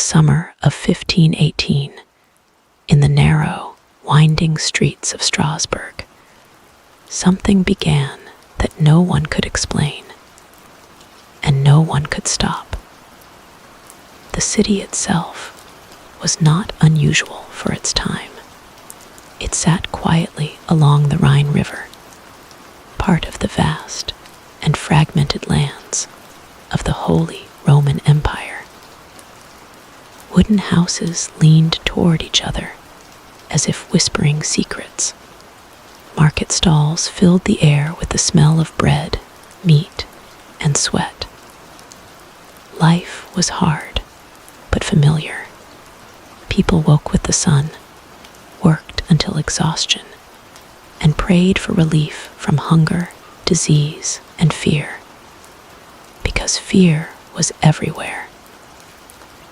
summer of 1518, in the narrow, winding streets of Strasbourg, something began that no one could explain, and no one could stop. The city itself was not unusual for its time. It sat quietly along the Rhine River, part of the vast and fragmented lands of the Holy Roman Empire. Wooden houses leaned toward each other as if whispering secrets. Market stalls filled the air with the smell of bread, meat, and sweat. Life was hard, but familiar. People woke with the sun, worked until exhaustion, and prayed for relief from hunger, disease, and fear. Because fear was everywhere.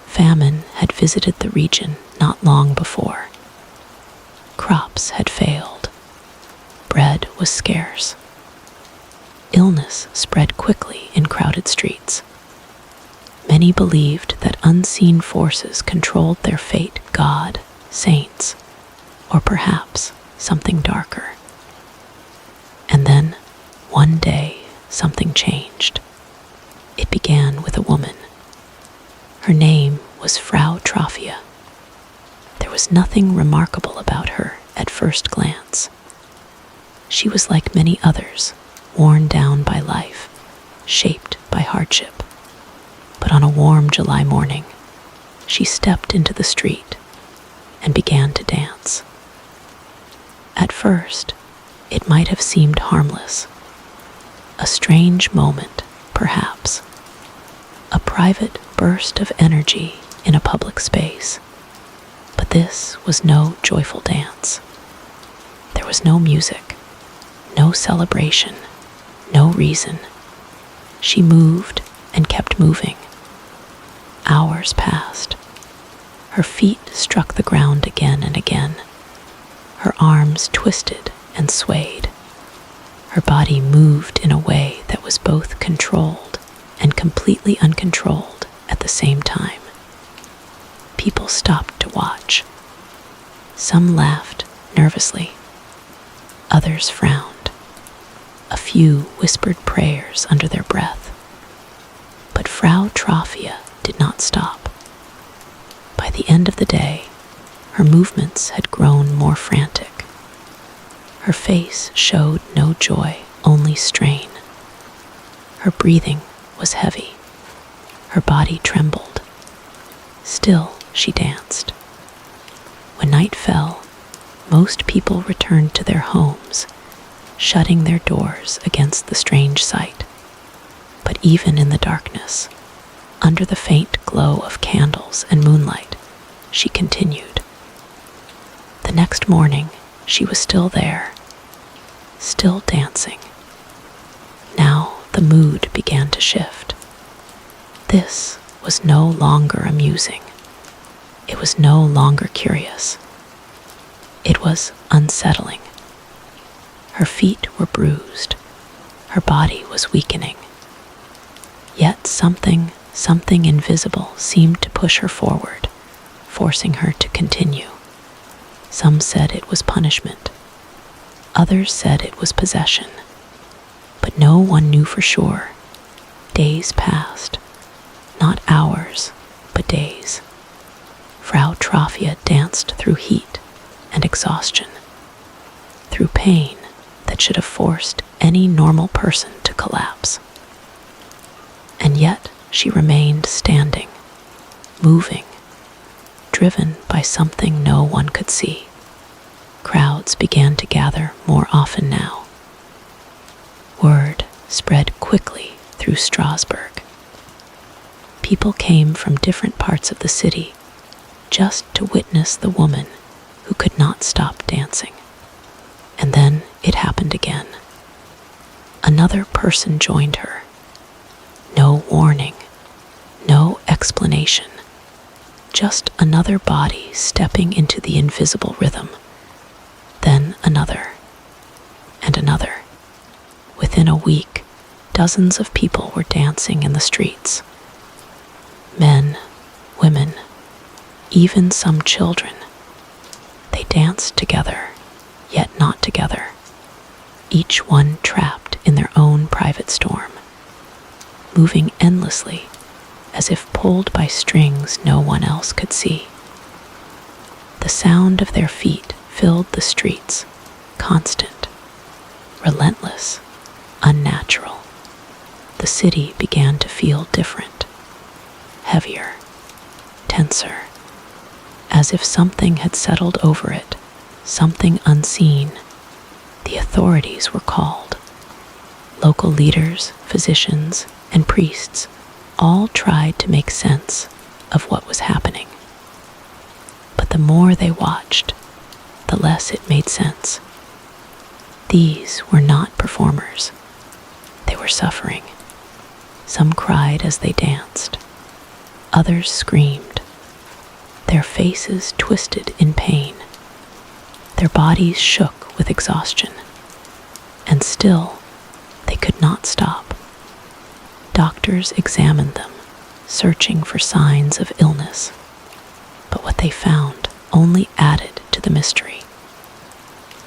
Famine had visited the region not long before. Crops had failed. Bread was scarce. Illness spread quickly in crowded streets. Many believed that unseen forces controlled their fate: God, saints, or perhaps something darker. And then, one day, something changed. It began with a woman. Her name was Frau Troffea. There was nothing remarkable about her at first glance. She was like many others, worn down by life, shaped by hardship. But on a warm July morning, she stepped into the street and began to dance. At first, it might have seemed harmless. A strange moment, perhaps. A private burst of energy in a public space. But this was no joyful dance. There was no music, no celebration, no reason. She moved and kept moving. Hours passed. Her feet struck the ground again and again. Her arms twisted and swayed. Her body moved in a way that was both controlled and completely uncontrolled at the same time. People stopped to watch. Some laughed nervously. Others frowned. A few whispered prayers under their breath. But Frau Troffea did not stop. By the end of the day, her movements had grown more frantic. Her face showed no joy, only strain. Her breathing was heavy. Her body trembled. Still, she danced. When night fell, most people returned to their homes, shutting their doors against the strange sight. But even in the darkness, under the faint glow of candles and moonlight, she continued. The next morning, she was still there, still dancing. Now the mood began to shift. This was no longer amusing. It was no longer curious. It was unsettling. Her feet were bruised. Her body was weakening. Yet something invisible seemed to push her forward, forcing her to continue. Some said it was punishment. Others said it was possession. But no one knew for sure. Days passed. Not hours, but days. Frau Troffea danced through heat and exhaustion, through pain that should have forced any normal person to collapse. And yet she remained standing, moving, driven by something no one could see. Crowds began to gather more often now. Word spread quickly through Strasbourg. People came from different parts of the city just to witness the woman who could not stop dancing. And then it happened again. Another person joined her. No warning, no explanation, just another body stepping into the invisible rhythm. Then another, and another. Within a week, dozens of people were dancing in the streets. Men, women, even some children. They danced together, yet not together, each one trapped in their own private storm, moving endlessly as if pulled by strings no one else could see. The sound of their feet filled the streets, constant, relentless, unnatural. The city began to feel different, heavier, tenser, as if something had settled over it, something unseen. The authorities were called. Local leaders, physicians, and priests all tried to make sense of what was happening. But the more they watched, the less it made sense. These were not performers. They were suffering. Some cried as they danced. Others screamed, their faces twisted in pain. Their bodies shook with exhaustion. And still, they could not stop. Doctors examined them, searching for signs of illness. But what they found only added to the mystery.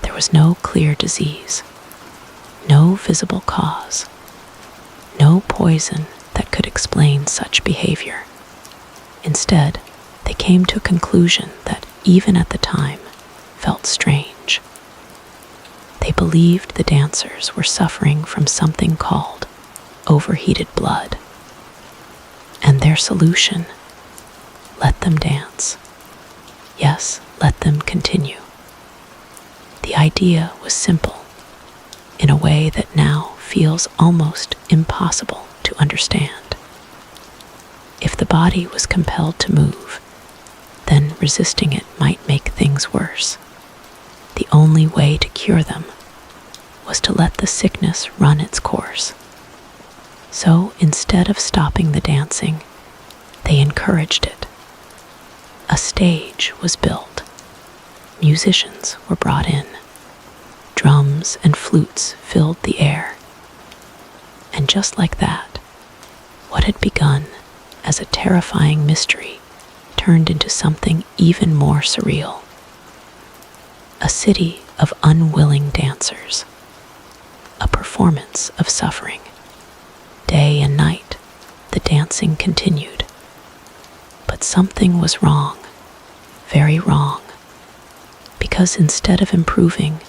There was no clear disease, no visible cause, no poison that could explain such behavior. Instead, they came to a conclusion that, even at the time, felt strange. They believed the dancers were suffering from something called overheated blood. And their solution: let them dance. Yes, let them continue. The idea was simple, in a way that now feels almost impossible to understand. If the body was compelled to move, then resisting it might make things worse. The only way to cure them was to let the sickness run its course. So instead of stopping the dancing, they encouraged it. A stage was built. Musicians were brought in. Drums and flutes filled the air. And just like that, what had begun as a terrifying mystery turned into something even more surreal. A city of unwilling dancers. A performance of suffering. Day and night, the dancing continued. But something was wrong, very wrong, because instead of improving,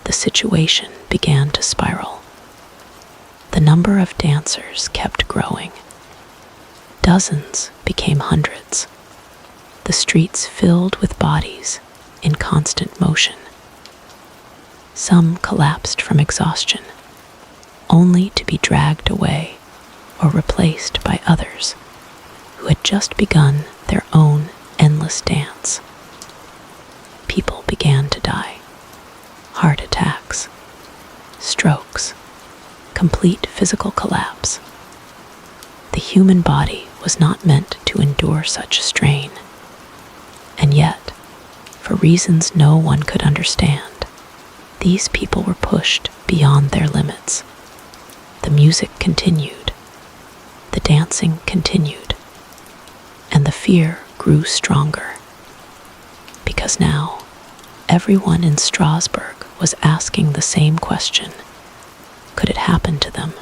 the situation began to spiral. The number of dancers kept growing. Dozens became hundreds. The streets filled with bodies in constant motion. Some collapsed from exhaustion, only to be dragged away or replaced by others who had just begun their own endless dance. People began to die. Heart attacks, strokes, complete physical collapse. The human body was not meant to endure such strain. And yet, for reasons no one could understand, these people were pushed beyond their limits. The music continued, the dancing continued, and the fear grew stronger. Because now, everyone in Strasbourg was asking the same question. Could it happen to them?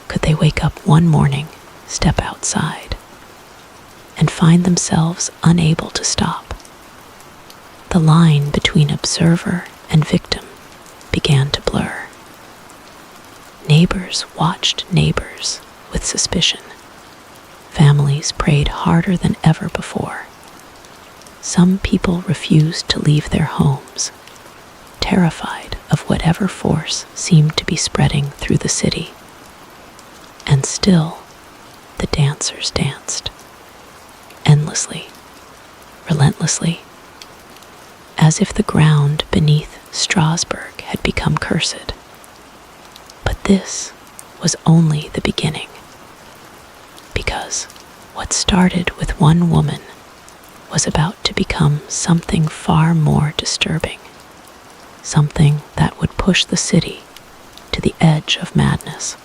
Could they wake up one morning, step outside, and find themselves unable to stop? The line between observer and victim began to blur. Neighbors watched neighbors with suspicion. Families prayed harder than ever before. Some people refused to leave their homes, terrified of whatever force seemed to be spreading through the city. And still, the dancers danced, endlessly, relentlessly, as if the ground beneath Strasbourg had become cursed. But this was only the beginning, because what started with one woman was about to become something far more disturbing, something that would push the city to the edge of madness.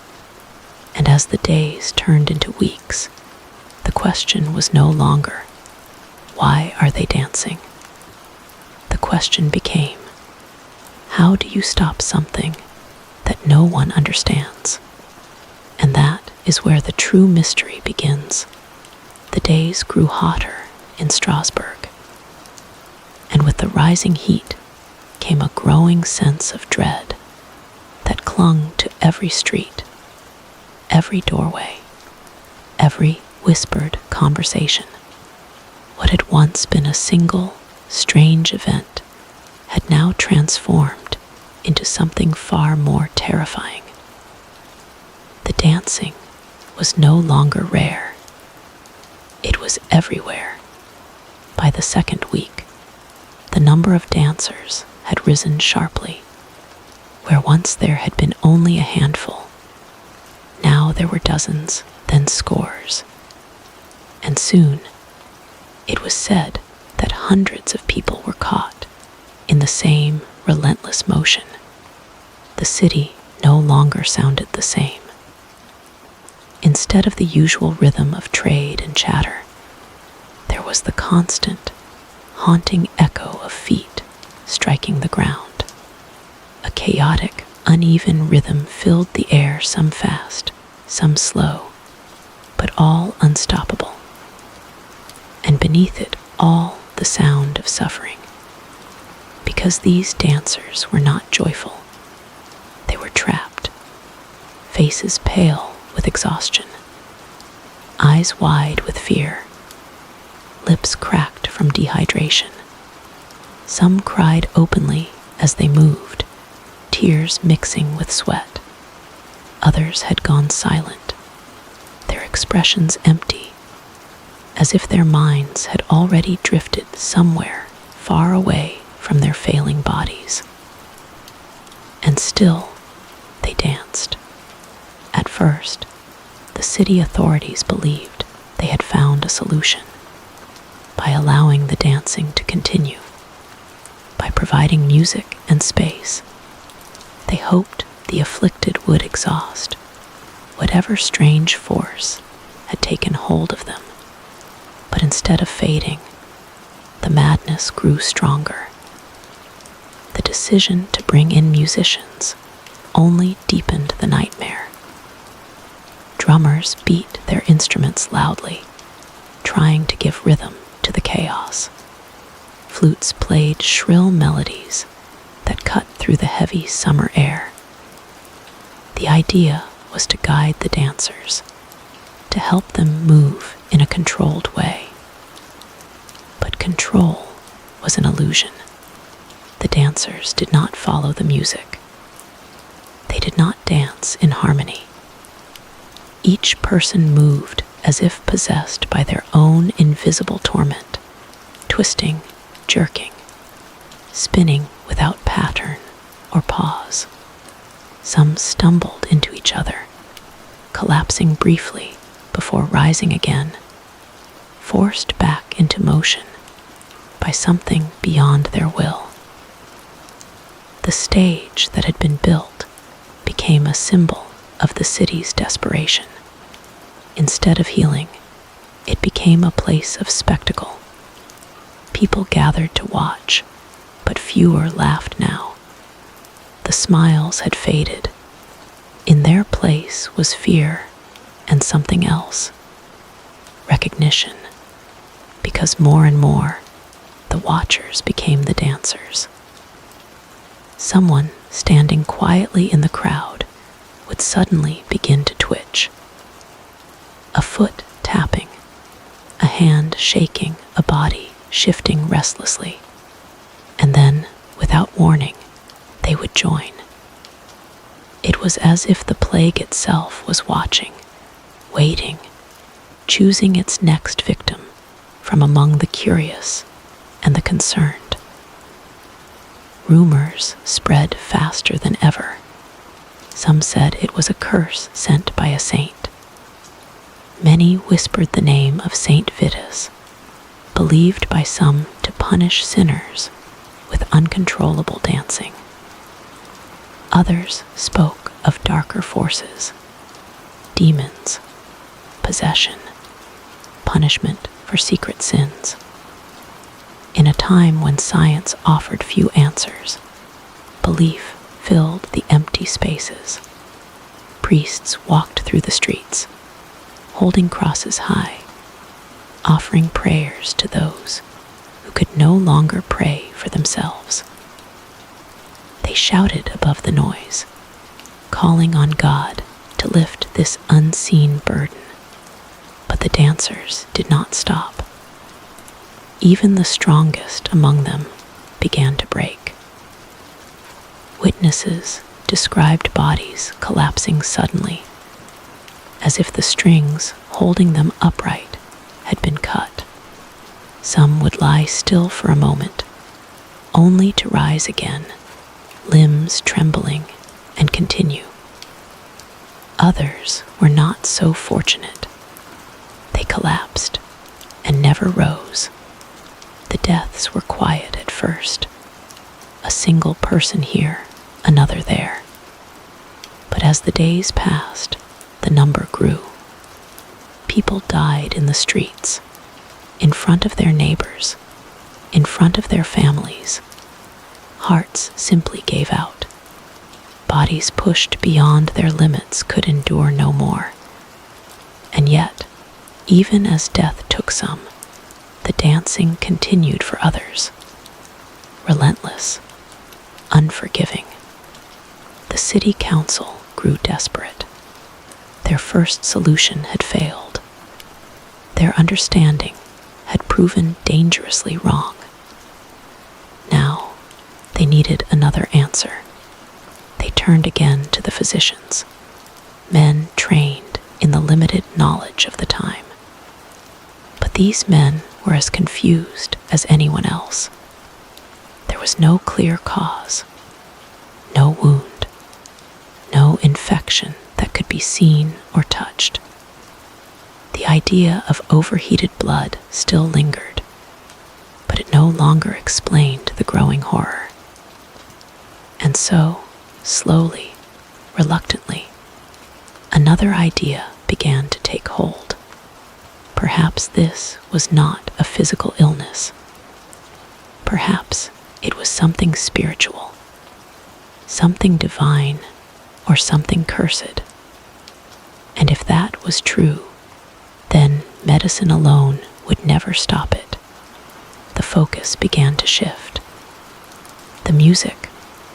And as the days turned into weeks, the question was no longer, why are they dancing? The question became, how do you stop something that no one understands? And that is where the true mystery begins. The days grew hotter in Strasbourg, and with the rising heat came a growing sense of dread that clung to every street, every doorway, every whispered conversation. What had once been a single, strange event had now transformed into something far more terrifying. The dancing was no longer rare. It was everywhere. By the second week, the number of dancers had risen sharply. Where once there had been only a handful, now there were dozens, then scores. And soon, it was said that hundreds of people were caught in the same relentless motion. The city no longer sounded the same. Instead of the usual rhythm of trade and chatter, there was the constant, haunting echo of feet striking the ground. A chaotic, uneven rhythm filled the air, some fast, some slow, but all unstoppable. And beneath it all the sound of suffering. Because these dancers were not joyful. They were trapped, faces pale with exhaustion, eyes wide with fear, lips cracked from dehydration. Some cried openly as they moved, tears mixing with sweat. Others had gone silent, their expressions empty, as if their minds had already drifted somewhere far away from their failing bodies. And still, they danced. At first, the city authorities believed they had found a solution by allowing the dancing to continue, by providing music and space. They hoped the afflicted would exhaust whatever strange force had taken hold of them. But instead of fading, the madness grew stronger. The decision to bring in musicians only deepened the nightmare. Drummers beat their instruments loudly, trying to give rhythm to the chaos. Flutes played shrill melodies that cut through the heavy summer air. The idea was to guide the dancers, to help them move in a controlled way. But control was an illusion. The dancers did not follow the music. They did not dance in harmony. Each person moved as if possessed by their own invisible torment, twisting, jerking, spinning without pattern or pause. Some stumbled into each other, collapsing briefly before rising again, forced back into motion by something beyond their will. The stage that had been built became a symbol of the city's desperation. Instead of healing, it became a place of spectacle. People gathered to watch, but fewer laughed now. The smiles had faded. In their place was fear and something else. Recognition, because more and more, the watchers became the dancers. Someone standing quietly in the crowd would suddenly begin to twitch. A foot tapping, a hand shaking, a body shifting restlessly. And then, without warning, they would join. It was as if the plague itself was watching, waiting, choosing its next victim from among the curious and the concerned. Rumors spread faster than ever. Some said it was a curse sent by a saint. Many whispered the name of Saint Vitus, believed by some to punish sinners with uncontrollable dancing. Others spoke of darker forces, demons, possession, punishment for secret sins. time when science offered few answers, belief filled the empty spaces. Priests walked through the streets, holding crosses high, offering prayers to those who could no longer pray for themselves. They shouted above the noise, calling on God to lift this unseen burden. But the dancers did not stop. Even the strongest among them began to break. Witnesses described bodies collapsing suddenly, as if the strings holding them upright had been cut. Some would lie still for a moment, only to rise again, limbs trembling, and continue. Others were not so fortunate. They collapsed and never rose. The deaths were quiet at first. A single person here, another there. But as the days passed, the number grew. People died in the streets, in front of their neighbors, in front of their families. Hearts simply gave out. Bodies pushed beyond their limits could endure no more. And yet, even as death took some, the dancing continued for others. Relentless, unforgiving. The city council grew desperate. Their first solution had failed. Their understanding had proven dangerously wrong. Now, they needed another answer. They turned again to the physicians, men trained in the limited knowledge of the time. But these men were as confused as anyone else. There was no clear cause, no wound, no infection that could be seen or touched. The idea of overheated blood still lingered, but it no longer explained the growing horror. And so, slowly, reluctantly, another idea began to take hold. Perhaps this was not a physical illness. Perhaps it was something spiritual, something divine, or something cursed. And if that was true, then medicine alone would never stop it. The focus began to shift. The music,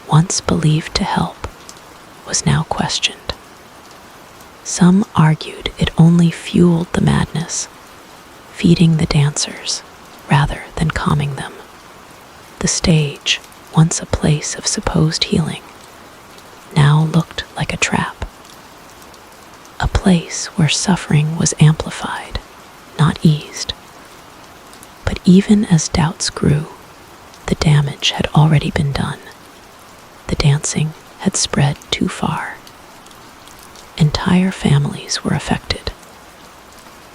once believed to help, was now questioned. Some argued it only fueled the madness, feeding the dancers rather than calming them. The stage, once a place of supposed healing, now looked like a trap. A place where suffering was amplified, not eased. But even as doubts grew, the damage had already been done. The dancing had spread too far. Entire families were affected.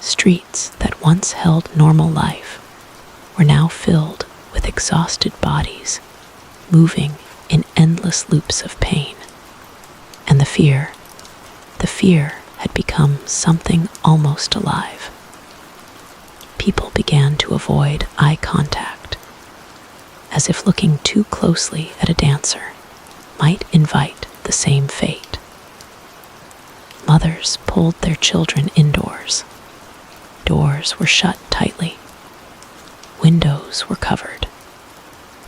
Streets that once held normal life were now filled with exhausted bodies, moving in endless loops of pain. And the fear had become something almost alive. People began to avoid eye contact, as if looking too closely at a dancer might invite the same fate. Mothers pulled their children indoors. Doors were shut tightly. Windows were covered.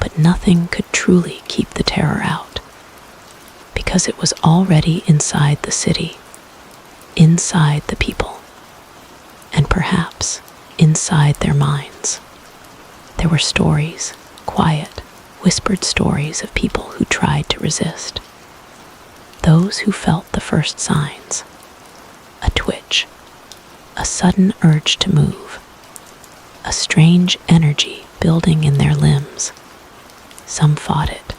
But nothing could truly keep the terror out, because it was already inside the city, inside the people, and perhaps inside their minds. There were stories, quiet, whispered stories of people who tried to resist. Those who felt the first signs, a twitch, a sudden urge to move, a strange energy building in their limbs. Some fought it.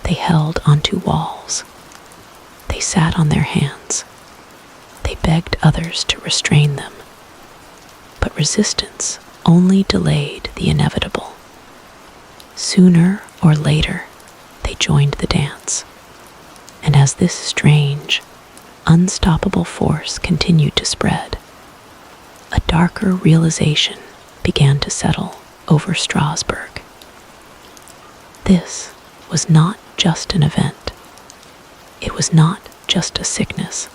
They held onto walls. They sat on their hands. They begged others to restrain them. But resistance only delayed the inevitable. Sooner or later, they joined the dance. And as this strange, unstoppable force continued to spread, a darker realization began to settle over Strasbourg. This was not just an event. It was not just a sickness.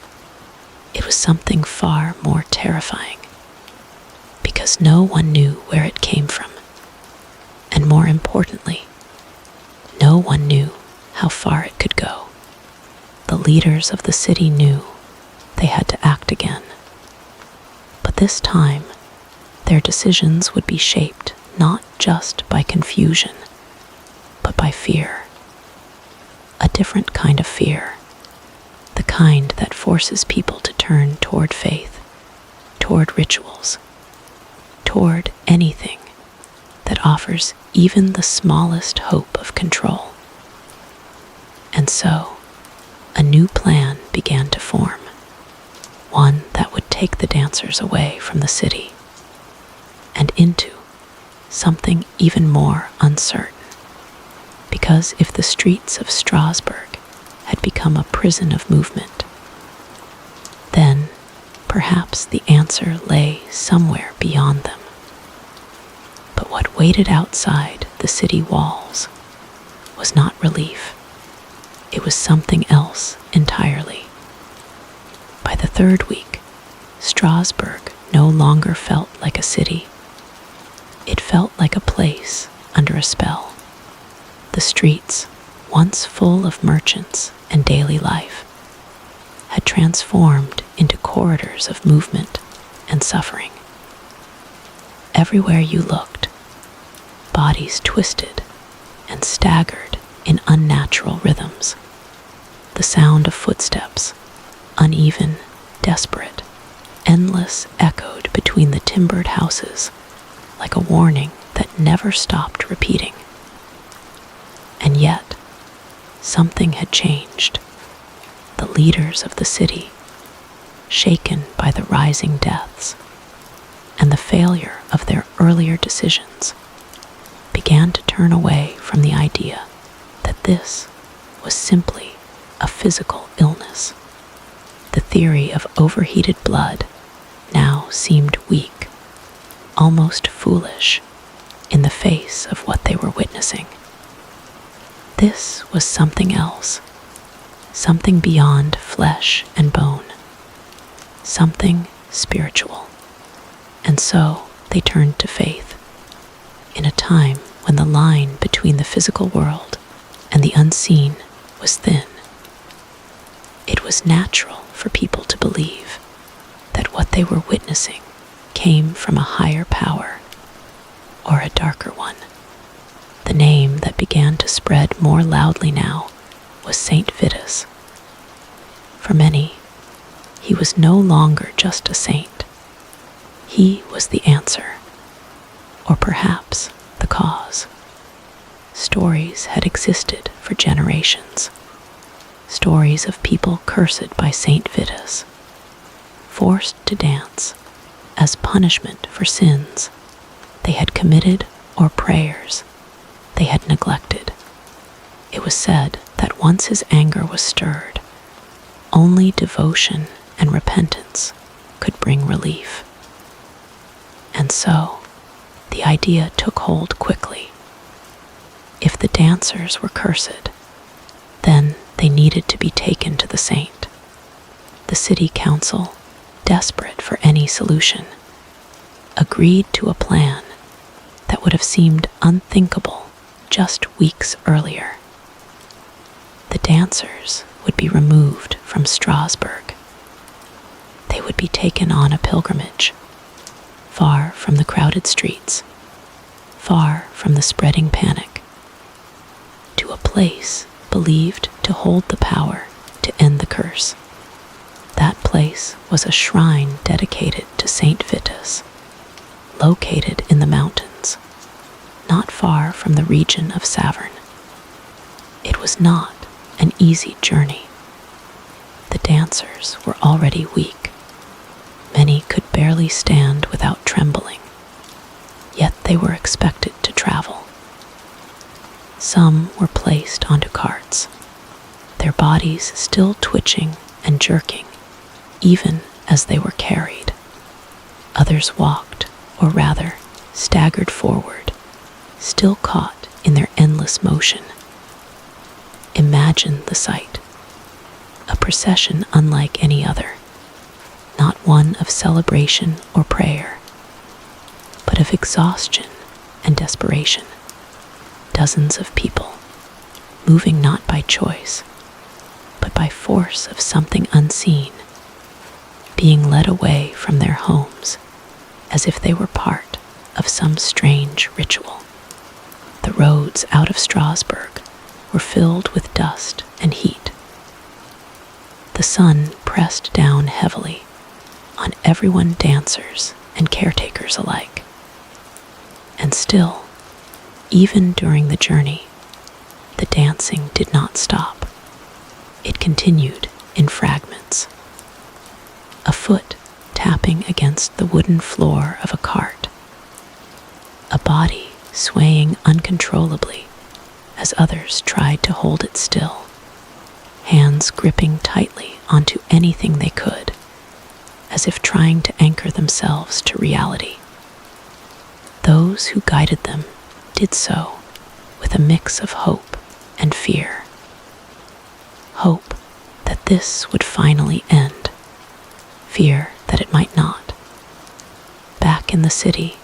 It was something far more terrifying, because no one knew where it came from. And more importantly, no one knew how far it could go. The leaders of the city knew they had to act again. But this time, their decisions would be shaped not just by confusion, but by fear. A different kind of fear. The kind that forces people to turn toward faith, toward rituals, toward anything that offers even the smallest hope of control. And so, a new plan began to form, one that would take the dancers away from the city and into something even more uncertain. Because if the streets of Strasbourg had become a prison of movement, then perhaps the answer lay somewhere beyond them. But what waited outside the city walls was not relief. It was something else entirely. By the third week, Strasbourg no longer felt like a city. It felt like a place under a spell. The streets, once full of merchants and daily life, had transformed into corridors of movement and suffering. Everywhere you looked, bodies twisted and staggered in unnatural rhythms. The sound of footsteps, uneven, desperate, endless, echoed between the timbered houses like a warning that never stopped repeating. And yet, something had changed. The leaders of the city, shaken by the rising deaths and the failure of their earlier decisions, began to turn away from the idea that this was simply a physical illness. The theory of overheated blood now seemed weak, almost foolish, in the face of what they were witnessing. This was something else, something beyond flesh and bone, something spiritual. And so they turned to faith, in a time when the line between the physical world and the unseen was thin. It was natural for people to believe that what they were witnessing came from a higher power, or a darker one. The name that began to spread more loudly now was Saint Vitus. For many, he was no longer just a saint. He was the answer, or perhaps the cause. Stories had existed for generations. Stories of people cursed by Saint Vitus, forced to dance as punishment for sins they had committed or prayers they had neglected. It was said that once his anger was stirred, only devotion and repentance could bring relief. And so, the idea took hold quickly. If the dancers were cursed, then they needed to be taken to the saint. The city council, desperate for any solution, agreed to a plan that would have seemed unthinkable just weeks earlier. The dancers would be removed from Strasbourg. They would be taken on a pilgrimage, far from the crowded streets, far from the spreading panic, to a place believed to hold the power to end the curse. That place was a shrine dedicated to Saint Vitus, located in the mountains, not far from the region of Saverne. It was not an easy journey. The dancers were already weak. Many could barely stand without trembling, yet they were expected to travel. Some were placed onto carts, their bodies still twitching and jerking, even as they were carried. Others walked, or rather, staggered forward, still caught in their endless motion. Imagine the sight. A procession unlike any other, not one of celebration or prayer, but of exhaustion and desperation. Dozens of people, moving not by choice, but by force of something unseen, being led away from their homes as if they were part of some strange ritual. The roads out of Strasbourg were filled with dust and heat. The sun pressed down heavily on everyone, dancers and caretakers alike. And still, even during the journey, the dancing did not stop. It continued in fragments. A foot tapping against the wooden floor of a cart. A body swaying uncontrollably as others tried to hold it still, hands gripping tightly onto anything they could, as if trying to anchor themselves to reality. Those who guided them did so with a mix of hope and fear. Hope that this would finally end, fear that it might not. Back in the city,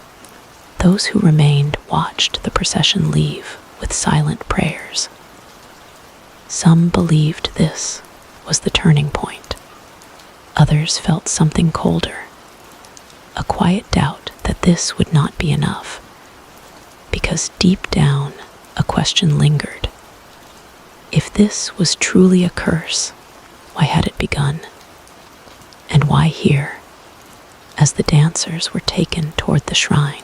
those who remained watched the procession leave with silent prayers. Some believed this was the turning point. Others felt something colder, a quiet doubt that this would not be enough, because deep down a question lingered. If this was truly a curse, why had it begun? And why here? As the dancers were taken toward the shrine,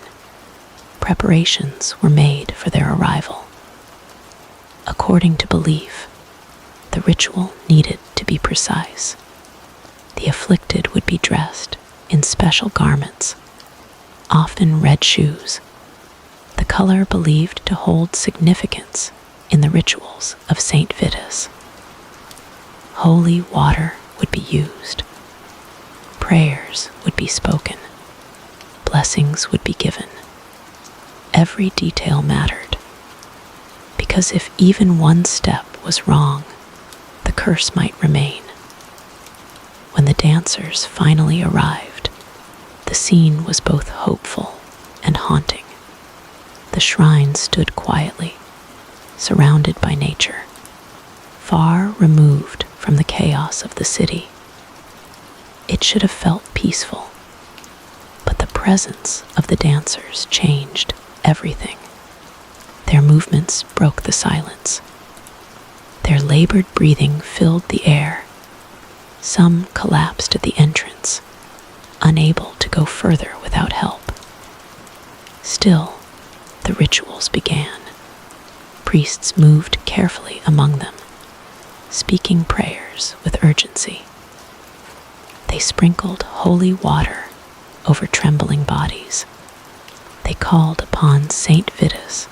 preparations were made for their arrival. According to belief, the ritual needed to be precise. The afflicted would be dressed in special garments, often red shoes, the color believed to hold significance in the rituals of Saint Vitus. Holy water would be used. Prayers would be spoken. Blessings would be given. Every detail mattered, because if even one step was wrong, the curse might remain. When the dancers finally arrived, the scene was both hopeful and haunting. The shrine stood quietly, surrounded by nature, far removed from the chaos of the city. It should have felt peaceful, but the presence of the dancers changed everything. Their movements broke the silence. Their labored breathing filled the air. Some collapsed at the entrance, unable to go further without help. Still, the rituals began. Priests moved carefully among them, speaking prayers with urgency. They sprinkled holy water over trembling bodies. They called upon Saint Vitus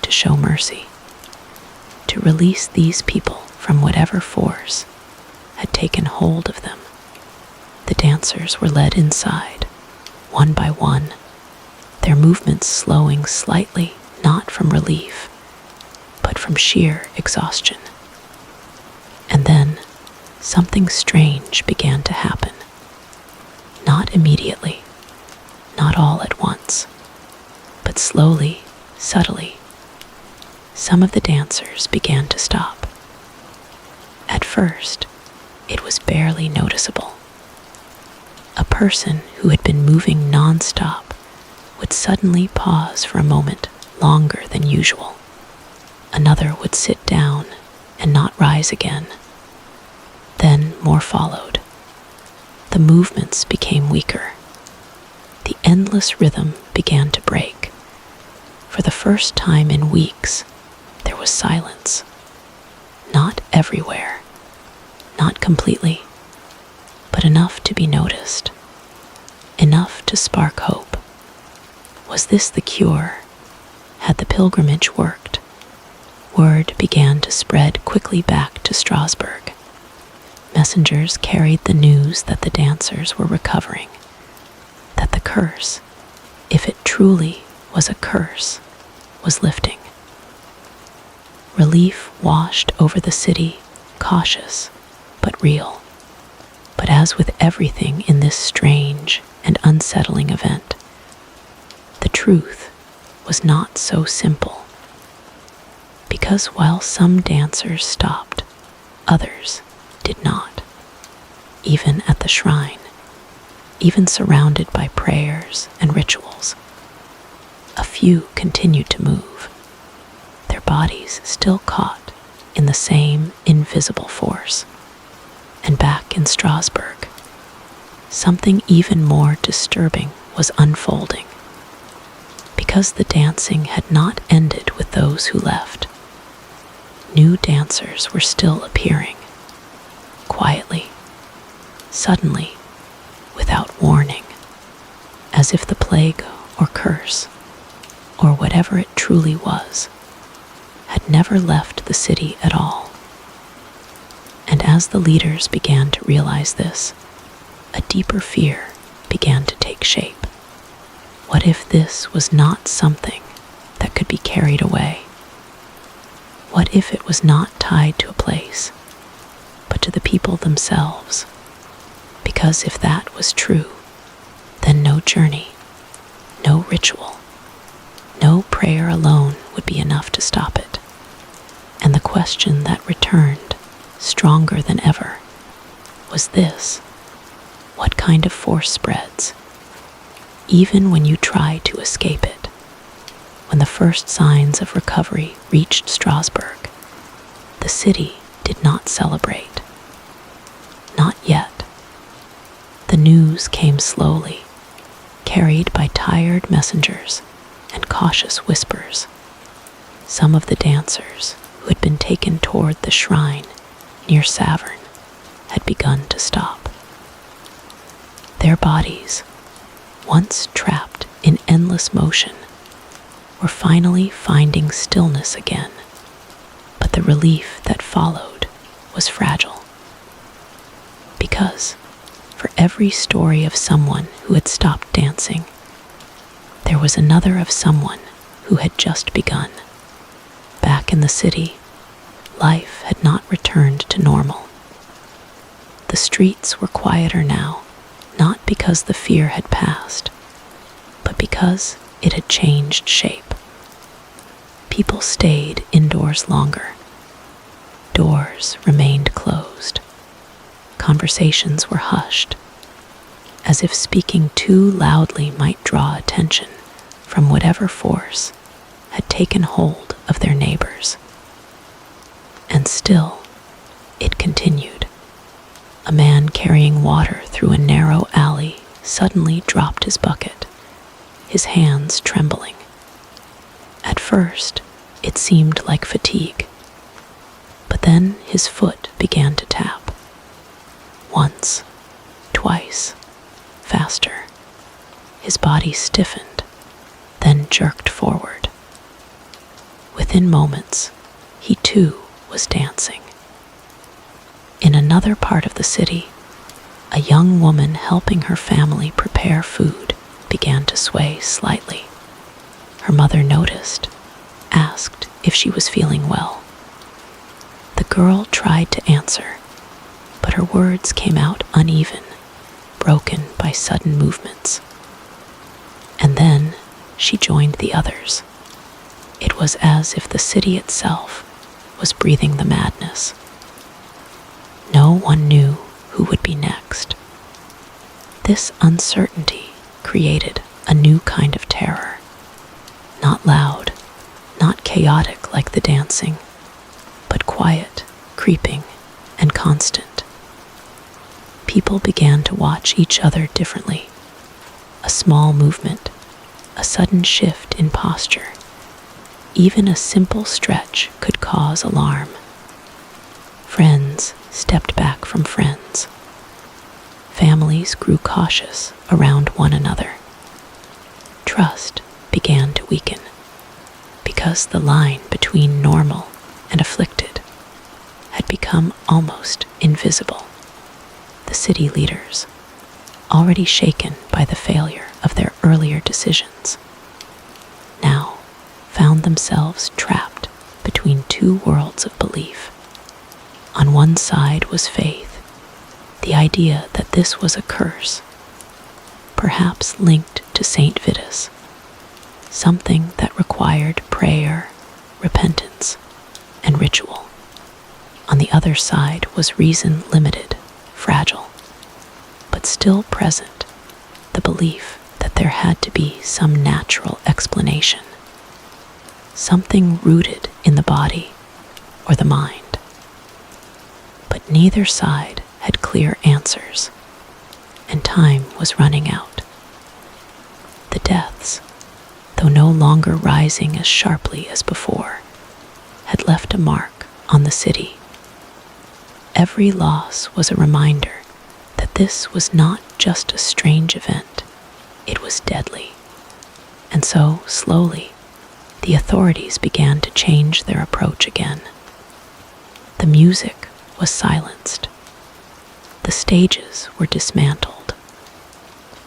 to show mercy, to release these people from whatever force had taken hold of them. The dancers were led inside, one by one, their movements slowing slightly, not from relief, but from sheer exhaustion. And then something strange began to happen. Not immediately, not all at once, but slowly, subtly. Some of the dancers began to stop. At first, it was barely noticeable. A person who had been moving non-stop would suddenly pause for a moment longer than usual. Another would sit down and not rise again. Then more followed. The movements became weaker. The endless rhythm began to break. For the first time in weeks, there was silence. Not everywhere, not completely, but enough to be noticed, enough to spark hope. Was this the cure? Had the pilgrimage worked? Word began to spread quickly back to Strasbourg. Messengers carried the news that the dancers were recovering, that the curse, if it truly was a curse, was lifting. Relief washed over the city, cautious but real. But as with everything in this strange and unsettling event, the truth was not so simple. Because while some dancers stopped, others did not. Even at the shrine, even surrounded by prayers and rituals, a few continued to move, their bodies still caught in the same invisible force. And back in Strasbourg, something even more disturbing was unfolding. Because the dancing had not ended with those who left, new dancers were still appearing, quietly, suddenly, without warning, as if the plague or curse, or whatever it truly was, had never left the city at all. And as the leaders began to realize this, a deeper fear began to take shape. What if this was not something that could be carried away? What if it was not tied to a place, but to the people themselves? Because if that was true, then no journey, no ritual, no prayer alone would be enough to stop it. And the question that returned, stronger than ever, was this: what kind of force spreads, even when you try to escape it? When the first signs of recovery reached Strasbourg, the city did not celebrate. Not yet. The news came slowly, carried by tired messengers and cautious whispers. Some of the dancers who had been taken toward the shrine near Saverne had begun to stop. Their bodies, once trapped in endless motion, were finally finding stillness again, but the relief that followed was fragile. Because for every story of someone who had stopped dancing, there was another of someone who had just begun. Back in the city, life had not returned to normal. The streets were quieter now, not because the fear had passed, but because it had changed shape. People stayed indoors longer. Doors remained closed. Conversations were hushed, as if speaking too loudly might draw attention from whatever force had taken hold of their neighbors. And still, it continued. A man carrying water through a narrow alley suddenly dropped his bucket, his hands trembling. At first, it seemed like fatigue, but then his foot began to tap. Once, twice, faster. His body stiffened, then jerked forward. Within moments, he too was dancing. In another part of the city, a young woman helping her family prepare food began to sway slightly. Her mother noticed, asked if she was feeling well. The girl tried to answer, but her words came out uneven, broken by sudden movements. And then she joined the others. It was as if the city itself was breathing the madness. No one knew who would be next. This uncertainty created a new kind of terror. Not loud, not chaotic like the dancing, but quiet, creeping, and constant. People began to watch each other differently. A small movement, a sudden shift in posture, even a simple stretch could cause alarm. Friends stepped back from friends. Families grew cautious around one another. Trust began to weaken, because the line between normal and afflicted had become almost invisible. The city leaders, already shaken by the failure of their earlier decisions, now found themselves trapped between between two worlds of belief. On one side was faith, the idea that this was a curse, perhaps linked to Saint Vitus, something that required prayer, repentance, and ritual. On the other side was reason limited, fragile, but still present, the belief that there had to be some natural explanation, something rooted in the body or the mind. But neither side had clear answers, and time was running out. The deaths, though no longer rising as sharply as before, had left a mark on the city. Every loss was a reminder that this was not just a strange event, it was deadly. And so, slowly, the authorities began to change their approach again. The music was silenced. The stages were dismantled.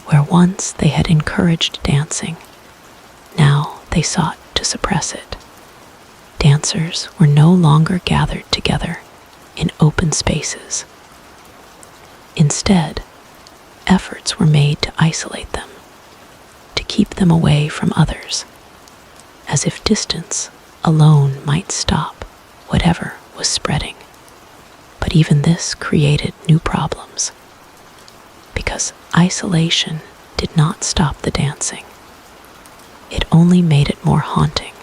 Where once they had encouraged dancing, now they sought to suppress it. Dancers were no longer gathered together in open spaces. Instead, efforts were made to isolate them, to keep them away from others, as if distance alone might stop whatever was spreading. But even this created new problems, because isolation did not stop the dancing. It only made it more haunting.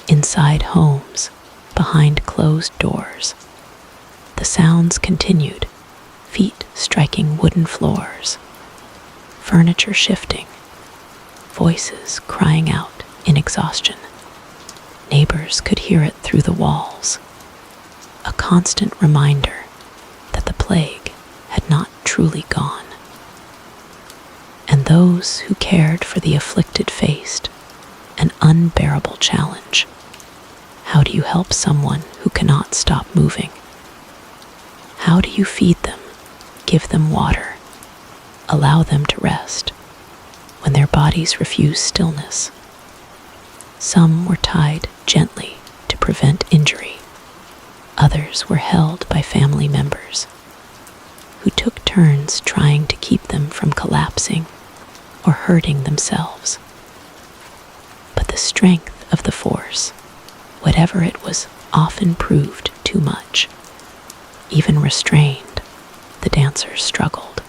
Inside homes, behind closed doors, the sounds continued, feet striking wooden floors, furniture shifting, voices crying out in exhaustion. Neighbors could hear it through the walls, a constant reminder that the plague had not truly gone. And those who cared for the afflicted faced an unbearable challenge. How do you help someone who cannot stop moving? How do you feed them, give them water, allow them to rest when their bodies refuse stillness? Some were tied gently to prevent injury. Others were held by family members who took turns trying to keep them from collapsing or hurting themselves. But the strength of the force, whatever it was, often proved too much. Even restrained, the dancers struggled,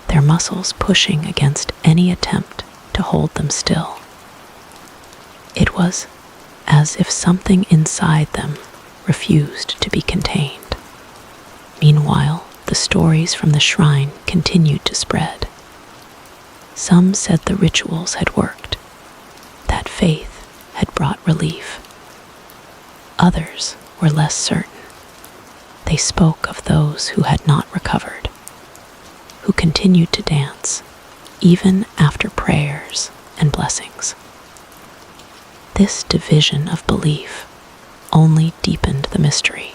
their muscles pushing against any attempt to hold them still. It was as if something inside them refused to be contained. Meanwhile, the stories from the shrine continued to spread. Some said the rituals had worked, that faith had brought relief. Others were less certain. They spoke of those who had not recovered, who continued to dance even after prayers and blessings. This division of belief only deepened the mystery.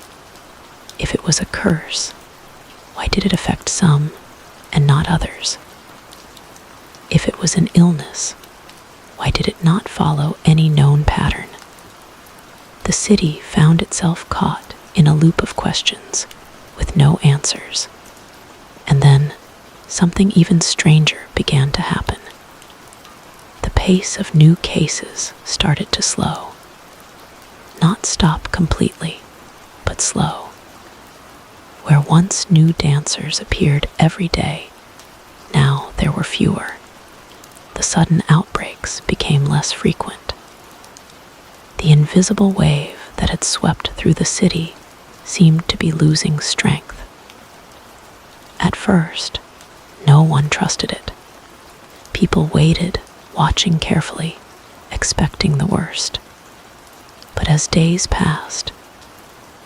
If it was a curse, why did it affect some and not others? If it was an illness, why did it not follow any known pattern? The city found itself caught in a loop of questions with no answers. And then something even stranger began to happen. The pace of new cases started to slow. Not stop completely, but slow. Where once new dancers appeared every day, now there were fewer. The sudden outbreaks became less frequent. The invisible wave that had swept through the city seemed to be losing strength. At first, no one trusted it. People waited, watching carefully, expecting the worst. But as days passed,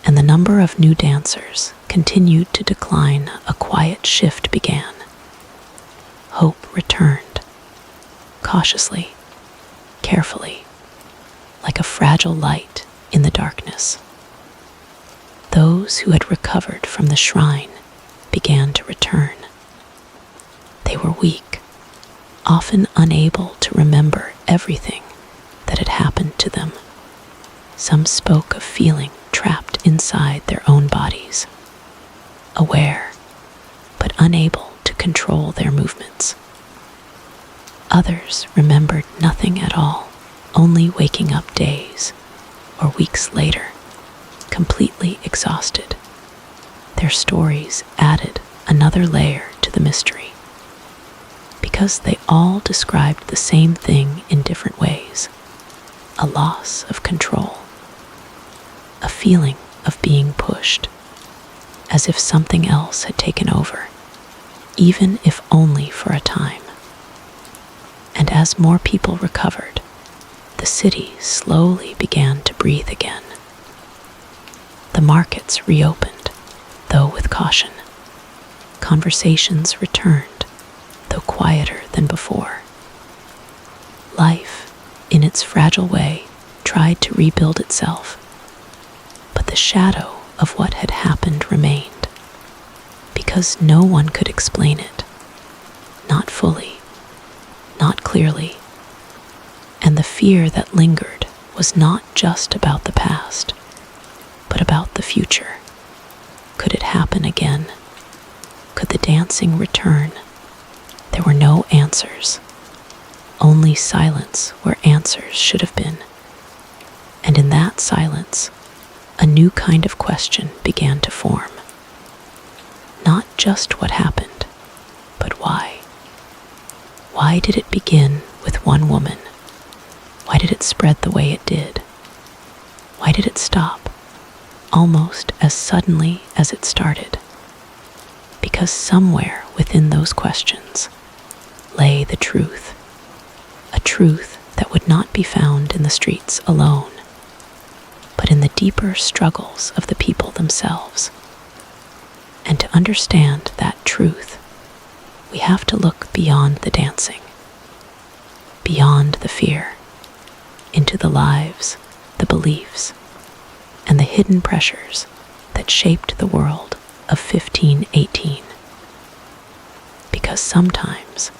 and the number of new dancers continued to decline, a quiet shift began. Hope returned, cautiously, carefully, like a fragile light in the darkness. Those who had recovered from the shrine began to return. They were weak, often unable to remember everything that had happened to them. Some spoke of feeling trapped inside their own bodies, aware but unable to control their movements. Others remembered nothing at all, only waking up days or weeks later, completely exhausted. Their stories added another layer to the mystery, because they all described the same thing in different ways: a loss of control, a feeling of being pushed, as if something else had taken over, even if only for a time. And as more people recovered, the city slowly began to breathe again. The markets reopened, though with caution. Conversations returned, though quieter than before. Life, in its fragile way, tried to rebuild itself, but the shadow of what had happened remained, because no one could explain it, not fully, not clearly. And the fear that lingered was not just about the past, but about the future. Could it happen again? Could the dancing return? There were no answers, only silence where answers should have been. And in that silence, a new kind of question began to form. Not just what happened, but why. Why did it begin with one woman? Why did it spread the way it did? Why did it stop, almost as suddenly as it started? Because somewhere within those questions lay the truth, a truth that would not be found in the streets alone, but in the deeper struggles of the people themselves. And to understand that truth, we have to look beyond the dancing, beyond the fear, into the lives, the beliefs, and the hidden pressures that shaped the world of 1518. Because sometimes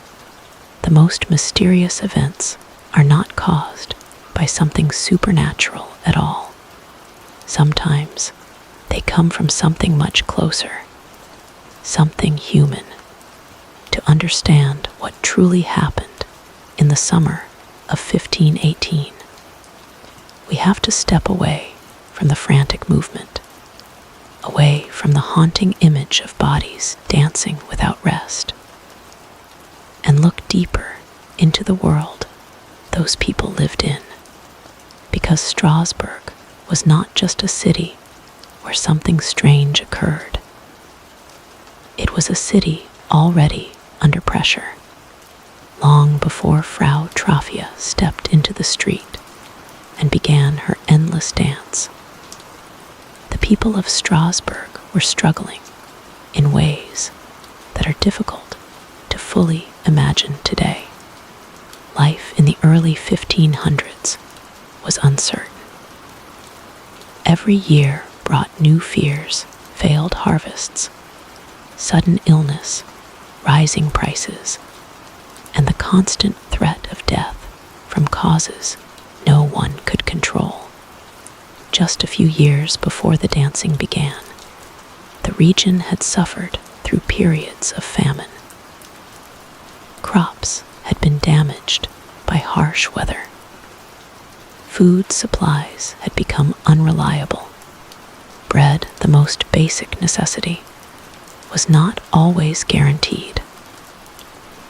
the most mysterious events are not caused by something supernatural at all. Sometimes they come from something much closer, something human. To understand what truly happened in the summer of 1518, we have to step away from the frantic movement, away from the haunting image of bodies dancing without rest, and look deeper into the world those people lived in, because Strasbourg was not just a city where something strange occurred. It was a city already under pressure, long before Frau Trafia stepped into the street and began her endless dance. The people of Strasbourg were struggling in ways that are difficult to fully imagine today. Life in the early 1500s was uncertain. Every year brought new fears, failed harvests, sudden illness, rising prices, and the constant threat of death from causes no one could control. Just a few years before the dancing began, the region had suffered through periods of famine. Crops had been damaged by harsh weather. Food supplies had become unreliable. Bread, the most basic necessity, was not always guaranteed.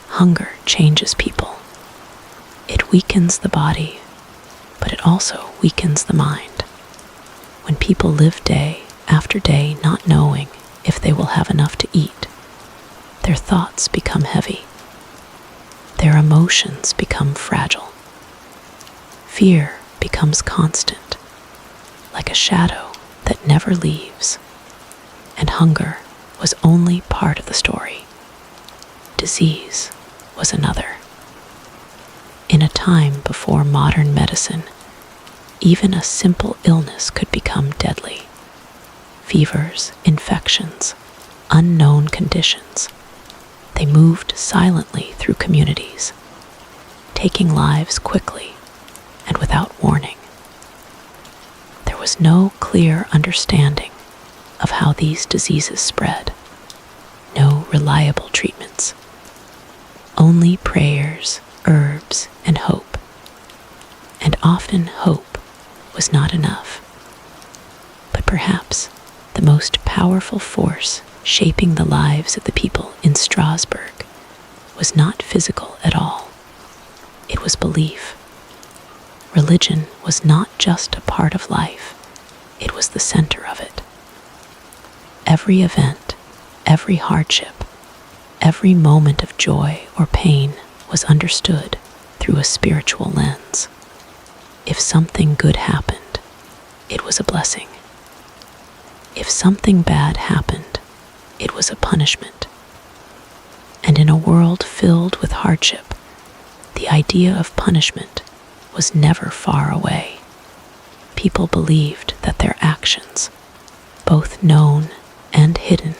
Hunger changes people. It weakens the body, but it also weakens the mind. When people live day after day not knowing if they will have enough to eat, their thoughts become heavy. Their emotions become fragile. Fear becomes constant, like a shadow that never leaves. And hunger was only part of the story. Disease was another. In a time before modern medicine, even a simple illness could become deadly. Fevers, infections, unknown conditions. They moved silently through communities, taking lives quickly and without warning. was no clear understanding of how these diseases spread, no reliable treatments, only prayers, herbs, and hope. And often hope was not enough. But perhaps the most powerful force shaping the lives of the people in Strasbourg was not physical at all. It was belief. Religion was not just a part of life, it was the center of it. Every event, every hardship, every moment of joy or pain was understood through a spiritual lens. If something good happened, it was a blessing. If something bad happened, it was a punishment. And in a world filled with hardship, the idea of punishment was never far away. People believed that their actions, both known and hidden,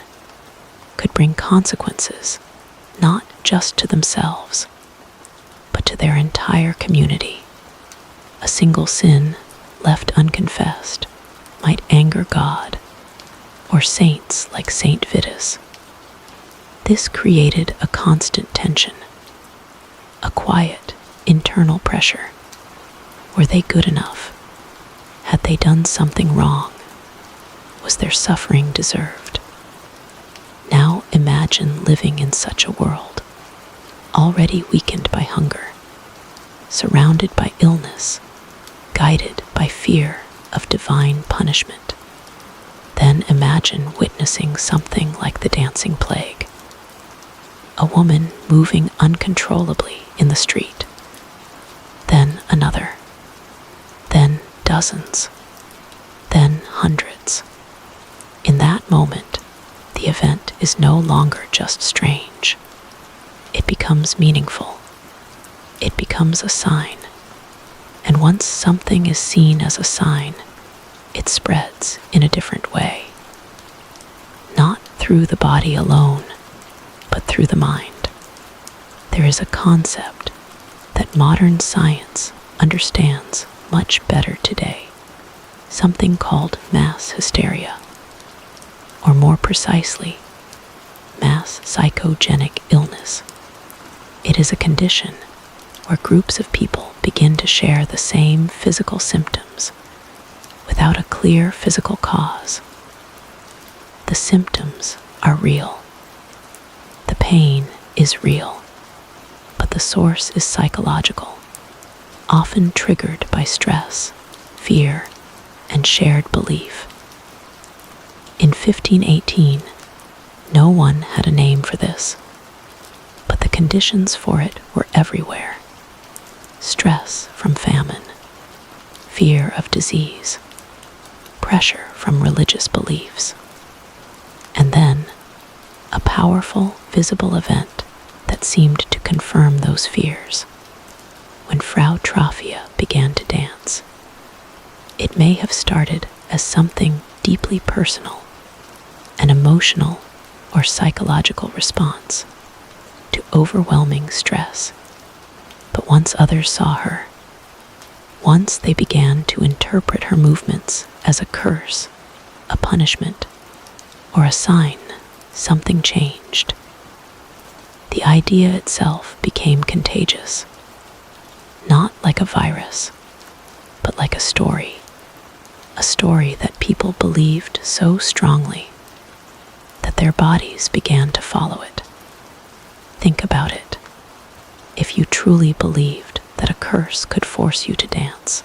could bring consequences not just to themselves, but to their entire community. A single sin left unconfessed might anger God or saints like Saint Vitus. This created a constant tension, a quiet internal pressure. Were they good enough? Had they done something wrong? Was their suffering deserved? Now imagine living in such a world, already weakened by hunger, surrounded by illness, guided by fear of divine punishment. Then imagine witnessing something like the dancing plague. A woman moving uncontrollably in the street. Then another. Then dozens. Then hundreds. In that moment, the event is no longer just strange. It becomes meaningful. It becomes a sign. And once something is seen as a sign, it spreads in a different way. Not through the body alone, but through the mind. There is a concept that modern science understands much better today, something called mass hysteria, or more precisely, mass psychogenic illness. It is a condition where groups of people begin to share the same physical symptoms without a clear physical cause. The symptoms are real. The pain is real, but the source is psychological, often triggered by stress, fear, and shared belief. In 1518, no one had a name for this, but the conditions for it were everywhere. Stress from famine, fear of disease, pressure from religious beliefs, and then a powerful, visible event that seemed to confirm those fears. When Frau Traphia began to dance, it may have started as something deeply personal, an emotional or psychological response to overwhelming stress. But once others saw her, once they began to interpret her movements as a curse, a punishment, or a sign, something changed. The idea itself became contagious, not like a virus, but like a story that people believed so strongly that their bodies began to follow it. Think about it. If you truly believed that a curse could force you to dance,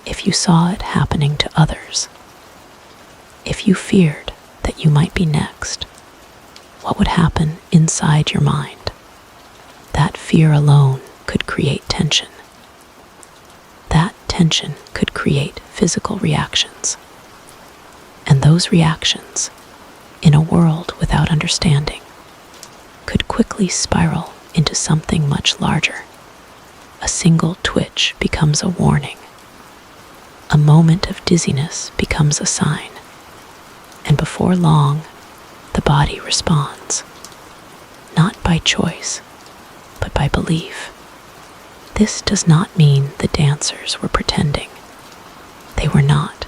if you saw it happening to others, if you feared that you might be next, what would happen inside your mind? That fear alone could create tension. That tension could create physical reactions. And those reactions, in a world without understanding, could quickly spiral into something much larger. A single twitch becomes a warning. A moment of dizziness becomes a sign. And before long, the body responds, not by choice, but by belief. This does not mean the dancers were pretending. They were not.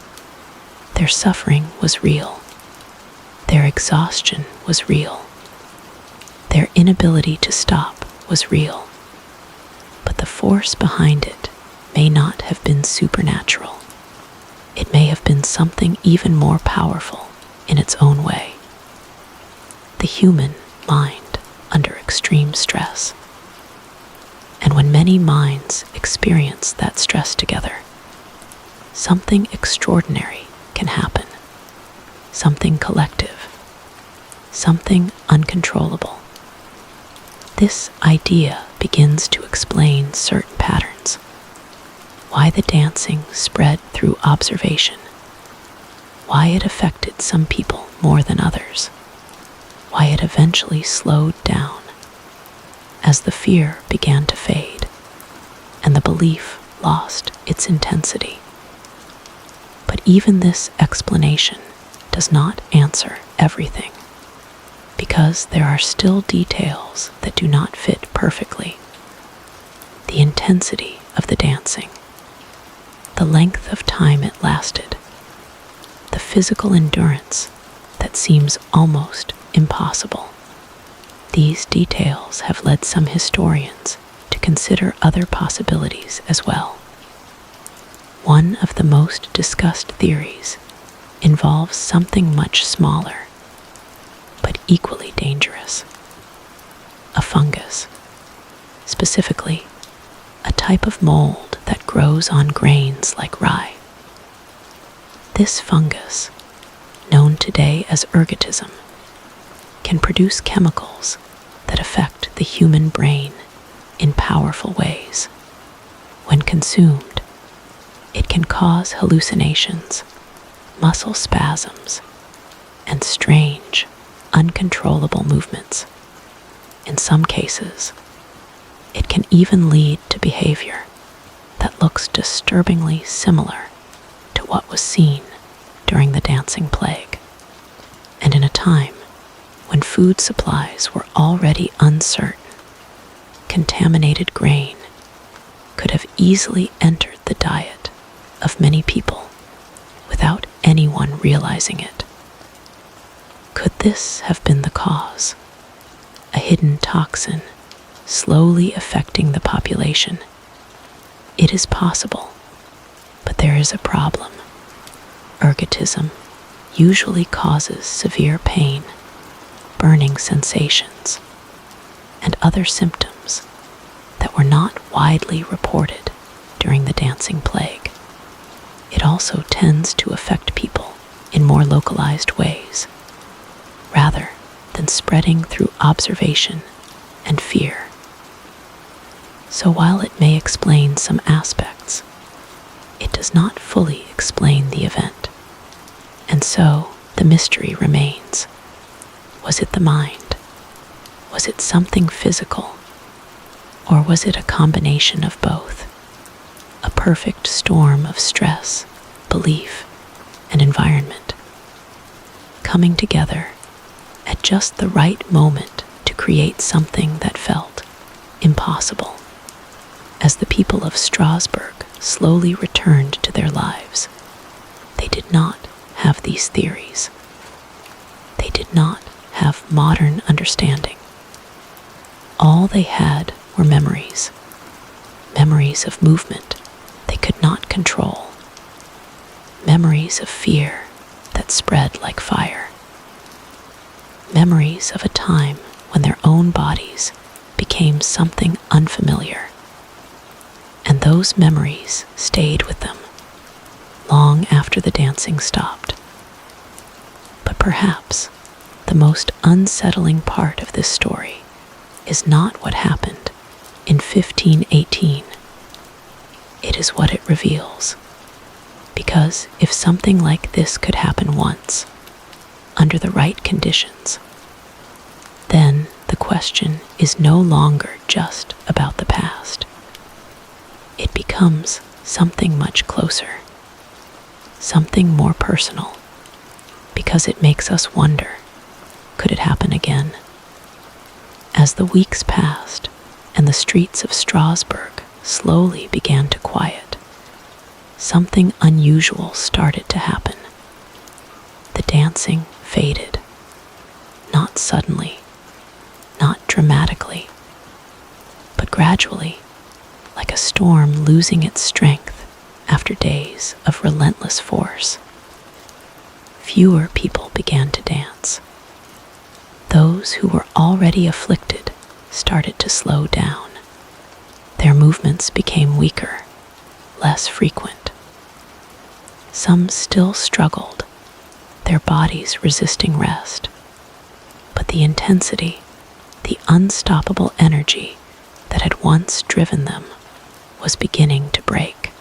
Their suffering was real. Their exhaustion was real. Their inability to stop was real. But the force behind it may not have been supernatural. It may have been something even more powerful in its own way. The human mind under extreme stress. And when many minds experience that stress together, something extraordinary can happen. Something collective. Something uncontrollable. This idea begins to explain certain patterns. Why the dancing spread through observation. Why it affected some people more than others. Why it eventually slowed down as the fear began to fade and the belief lost its intensity. But even this explanation does not answer everything, because there are still details that do not fit perfectly. The intensity of the dancing, the length of time it lasted, the physical endurance that seems almost impossible. These details have led some historians to consider other possibilities as well. One of the most discussed theories involves something much smaller, but equally dangerous. A fungus, specifically a type of mold that grows on grains like rye. This fungus, known today as ergotism, can produce chemicals that affect the human brain in powerful ways. When consumed, it can cause hallucinations, muscle spasms, and strange, uncontrollable movements. In some cases, it can even lead to behavior that looks disturbingly similar to what was seen during the dancing plague. And in a time when food supplies were already uncertain, contaminated grain could have easily entered the diet of many people without anyone realizing it. Could this have been the cause? A hidden toxin slowly affecting the population? It is possible, but there is a problem. Ergotism usually causes severe pain, burning sensations, and other symptoms that were not widely reported during the dancing plague. It also tends to affect people in more localized ways, rather than spreading through observation and fear. So while it may explain some aspects, it does not fully explain the event. And so the mystery remains. Was it the mind? Was it something physical? Or was it a combination of both? A perfect storm of stress, belief, and environment, coming together at just the right moment to create something that felt impossible. As the people of Strasbourg slowly returned to their lives, they did not have these theories. They did not have modern understanding. All they had were memories. Memories of movement they could not control. Memories of fear that spread like fire. Memories of a time when their own bodies became something unfamiliar. And those memories stayed with them long after the dancing stopped. But perhaps the most unsettling part of this story is not what happened in 1518. It is what it reveals. Because if something like this could happen once, under the right conditions, then the question is no longer just about the past. It becomes something much closer, something more personal, because it makes us wonder, could it happen again? As the weeks passed and the streets of Strasbourg slowly began to quiet, something unusual started to happen. dancing faded, not suddenly, not dramatically, but gradually, like a storm losing its strength after days of relentless force. Fewer people began to dance. Those who were already afflicted started to slow down. Their movements became weaker, less frequent. Some still struggled, their bodies resisting rest, but the intensity, the unstoppable energy that had once driven them was beginning to break.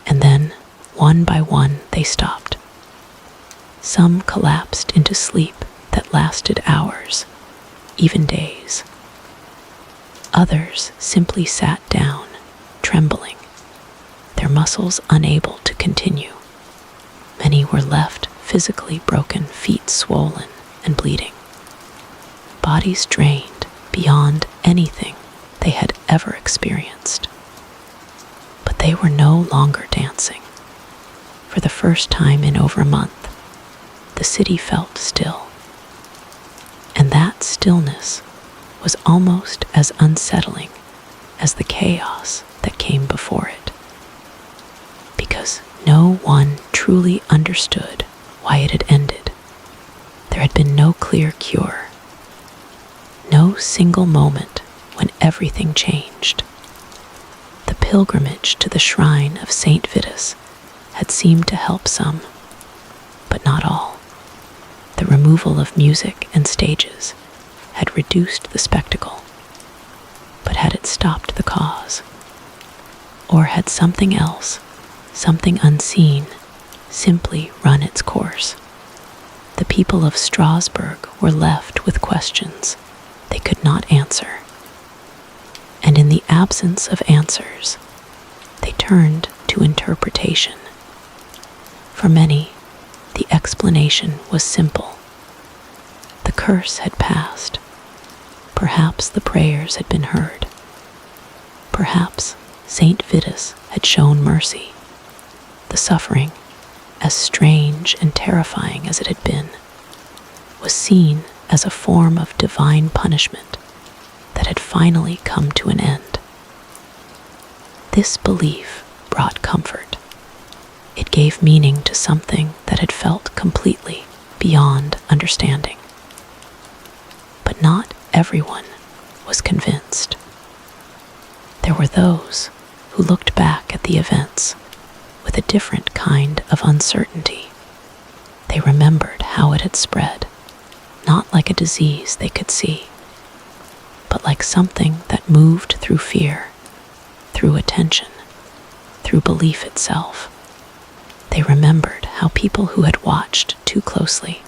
And then, one by one, they stopped. Some collapsed into sleep that lasted hours, even days. Others simply sat down, trembling, their muscles unable to continue. Many were left physically broken, feet swollen and bleeding, bodies drained beyond anything they had ever experienced. But they were no longer dancing. For the first time in over a month, the city felt still. And that stillness was almost as unsettling as the chaos that came before it. Because no one truly understood why it had ended. There had been no clear cure, no single moment when everything changed. The pilgrimage to the shrine of Saint Vitus had seemed to help some, but not all. The removal of music and stages had reduced the spectacle, but had it stopped the cause? Or had something else, something unseen, simply run its course? The people of Strasbourg were left with questions they could not answer. And in the absence of answers, they turned to interpretation. For many, the explanation was simple. The curse had passed. Perhaps the prayers had been heard. Perhaps Saint Vitus had shown mercy. The suffering, as strange and terrifying as it had been, was seen as a form of divine punishment that had finally come to an end. This belief brought comfort. It gave meaning to something that had felt completely beyond understanding. But not everyone was convinced. There were those who looked back at the events with a different kind of uncertainty. They remembered how it had spread, not like a disease they could see, but like something that moved through fear, through attention, through belief itself. They remembered how people who had watched too closely,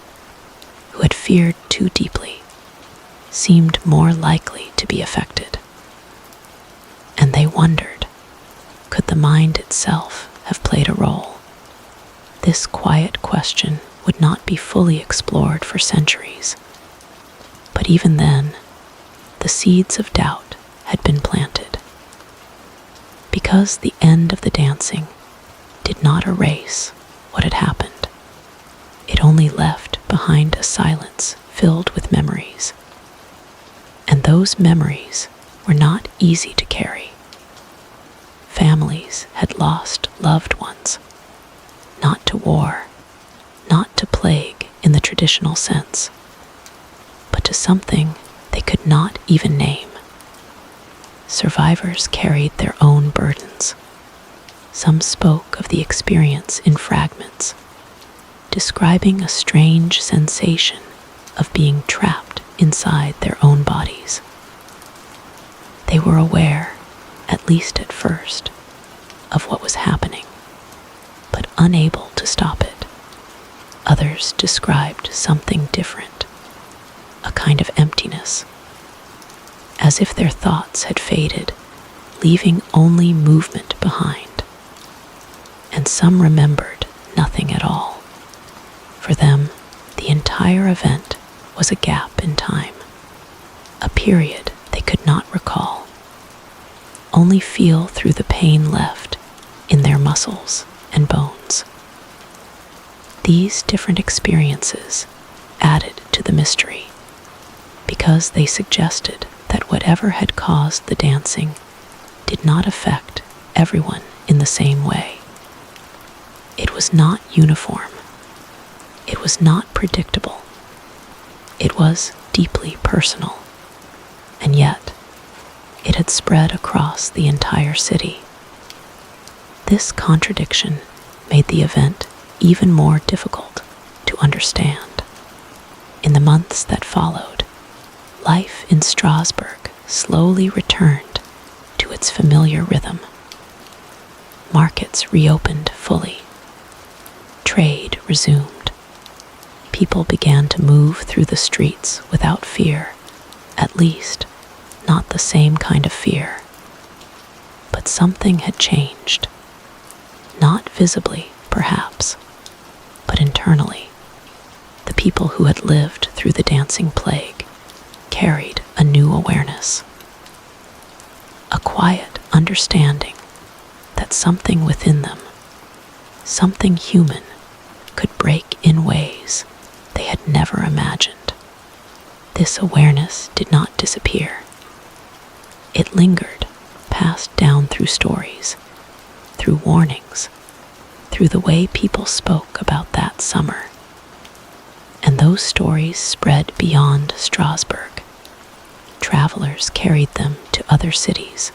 who had feared too deeply, seemed more likely to be affected. And they wondered, could the mind itself have played a role? This quiet question would not be fully explored for centuries. But even then, the seeds of doubt had been planted. Because the end of the dancing did not erase what had happened. It only left behind a silence filled with memories. And those memories were not easy to carry. Families had lost loved ones, not to war, not to plague in the traditional sense, but to something they could not even name. Survivors carried their own burdens. Some spoke of the experience in fragments, describing a strange sensation of being trapped inside their own bodies. They were aware, at least at first, of what was happening, but unable to stop it. Others described something different, a kind of emptiness, as if their thoughts had faded, leaving only movement behind. And some remembered nothing at all. For them, the entire event was a gap in time, a period they could not recall, only feel through the pain left in their muscles and bones. These different experiences added to the mystery because they suggested that whatever had caused the dancing did not affect everyone in the same way. It was not uniform. It was not predictable. It was deeply personal, and yet it had spread across the entire city. This contradiction made the event even more difficult to understand. In the months that followed, life in Strasbourg slowly returned to its familiar rhythm. Markets reopened fully. Trade resumed. People began to move through the streets without fear, at least not the same kind of fear. But something had changed. Not visibly, perhaps, but internally. The people who had lived through the dancing plague carried a new awareness. A quiet understanding that something within them, something human, could break in ways they had never imagined. This awareness did not disappear. It lingered, passed down through stories, through warnings, through the way people spoke about that summer. And those stories spread beyond Strasbourg. Travelers carried them to other cities,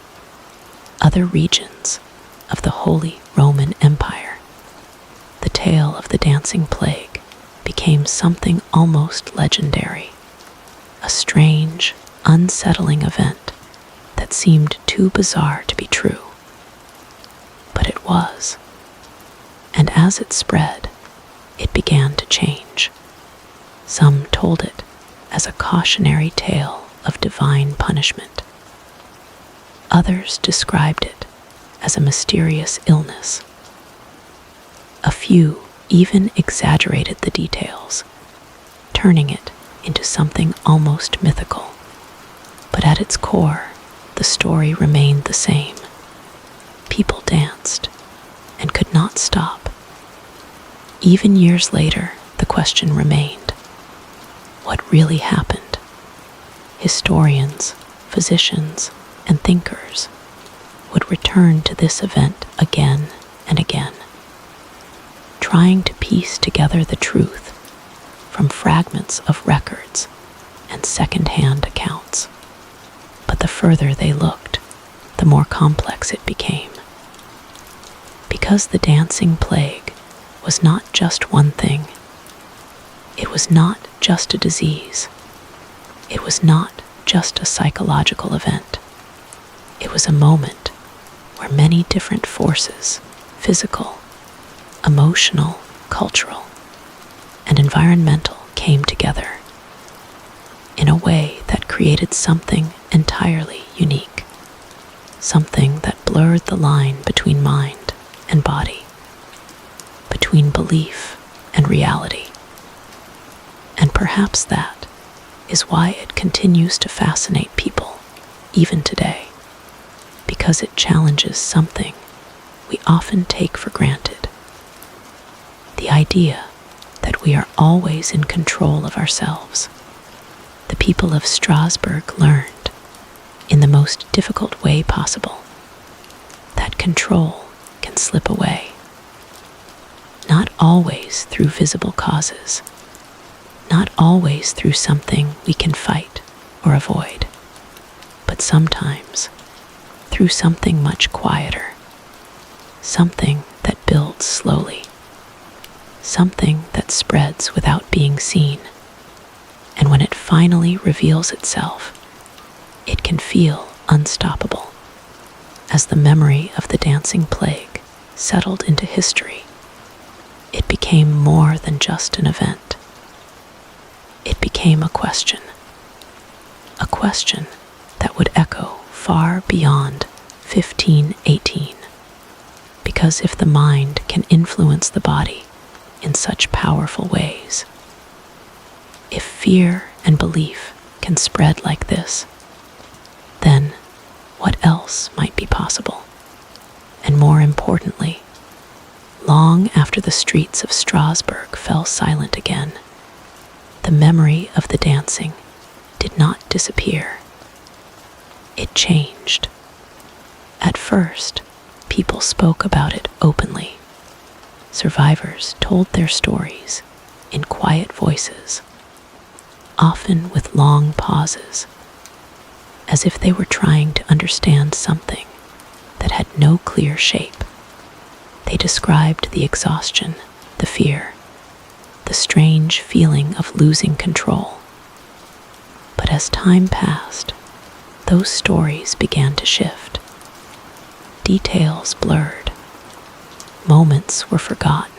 other regions of the Holy Roman Empire. The tale of the dancing plague became something almost legendary, a strange, unsettling event that seemed too bizarre to be true. But it was. And as it spread, it began to change. Some told it as a cautionary tale of divine punishment. Others described it as a mysterious illness. A few even exaggerated the details, turning it into something almost mythical. But at its core, the story remained the same. People danced and could not stop. Even years later, the question remained: what really happened? Historians, physicians, and thinkers would return to this event again and again, trying to piece together the truth from fragments of records and second-hand accounts. But the further they looked, the more complex it became. Because the dancing plague was not just one thing. It was not just a disease. It was not just a psychological event. It was a moment where many different forces, physical, emotional, cultural, and environmental, came together in a way that created something entirely unique, something that blurred the line between mind and body, between belief and reality. And perhaps that is why it continues to fascinate people even today, because it challenges something we often take for granted. The idea that we are always in control of ourselves. The people of Strasbourg learned, in the most difficult way possible, that control can slip away. Not always through visible causes, not always through something we can fight or avoid, but sometimes through something much quieter, something that builds slowly, something that spreads without being seen, and when it finally reveals itself, it can feel unstoppable. As the memory of the dancing plague settled into history, it became more than just an event. It became a question that would echo far beyond 1518. Because if the mind can influence the body in such powerful ways, if fear and belief can spread like this, then what else might be possible? And more importantly, long Long after the streets of Strasbourg fell silent again, the memory of the dancing did not disappear. It changed. At first, people spoke about it openly. Survivors told their stories in quiet voices, often with long pauses, as if they were trying to understand something that had no clear shape. They described the exhaustion, the fear, the strange feeling of losing control. But as time passed, those stories began to shift. Details blurred. Moments were forgotten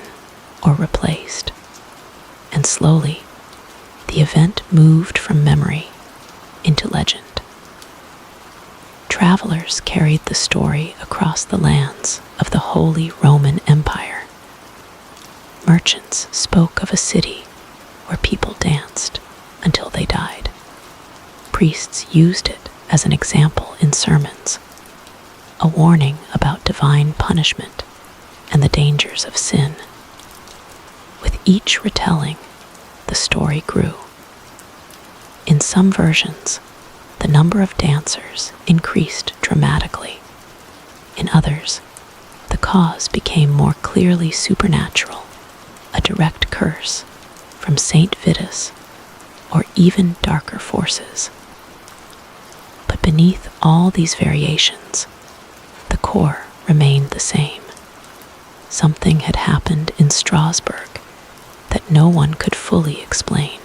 or replaced. And slowly, the event moved from memory into legend. Travelers carried the story across the lands of the Holy Roman Empire. Merchants spoke of a city where people danced until they died. Priests used it as an example in sermons, a warning about divine punishment and the dangers of sin. With each retelling, the story grew. In some versions, the number of dancers increased dramatically. In others, the cause became more clearly supernatural, a direct curse from Saint Vitus, or even darker forces. But beneath all these variations, the core remained the same. Something had happened in Strasbourg that no one could fully explain.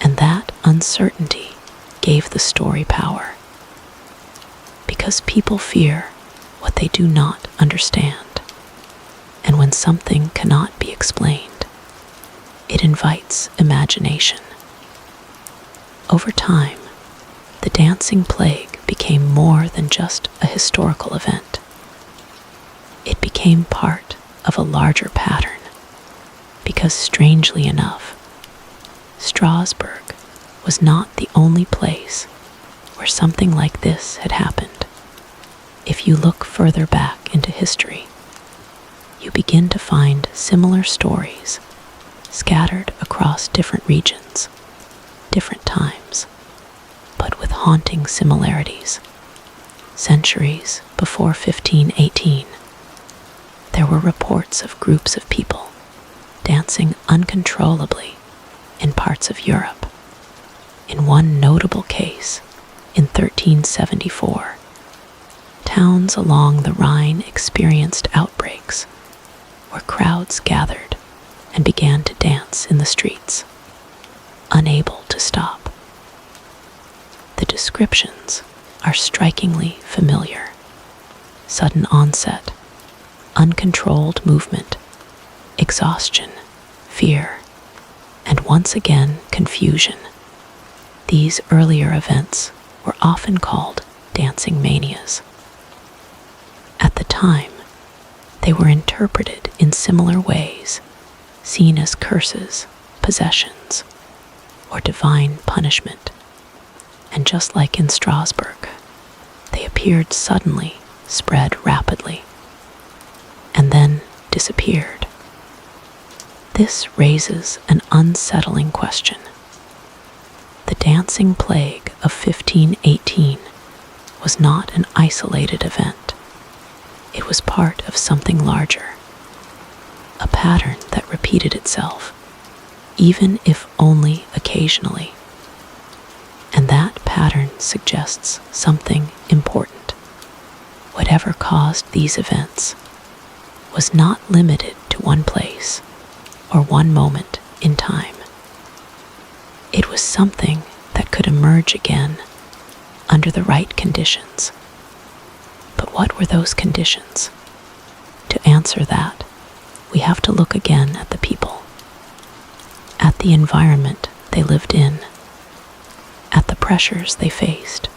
And that uncertainty gave the story power. Because people fear what they do not understand. And when something cannot be explained, it invites imagination. Over time, the dancing plague became more than just a historical event. It became part of a larger pattern, because strangely enough, Strasbourg was not the only place where something like this had happened. If you look further back into history, you begin to find similar stories scattered across different regions, different times, but with haunting similarities. Centuries before 1518, there were reports of groups of people dancing uncontrollably in parts of Europe. In one notable case, in 1374, towns along the Rhine experienced outbreaks where crowds gathered and began to dance in the streets, unable to stop. The descriptions are strikingly familiar. Sudden onset, uncontrolled movement, exhaustion, fear, and once again confusion. These earlier events were often called dancing manias. At the time, they were interpreted in similar ways, seen as curses, possessions, or divine punishment. And just like in Strasbourg, they appeared suddenly, spread rapidly, and then disappeared. This raises an unsettling question. The dancing plague of 1518 was not an isolated event. It was part of something larger, a pattern that repeated itself, even if only occasionally. And that pattern suggests something important. Whatever caused these events was not limited to one place or one moment in time. It was something that could emerge again under the right conditions. But what were those conditions? To answer that, we have to look again at the people, at the environment they lived in, at the pressures they faced.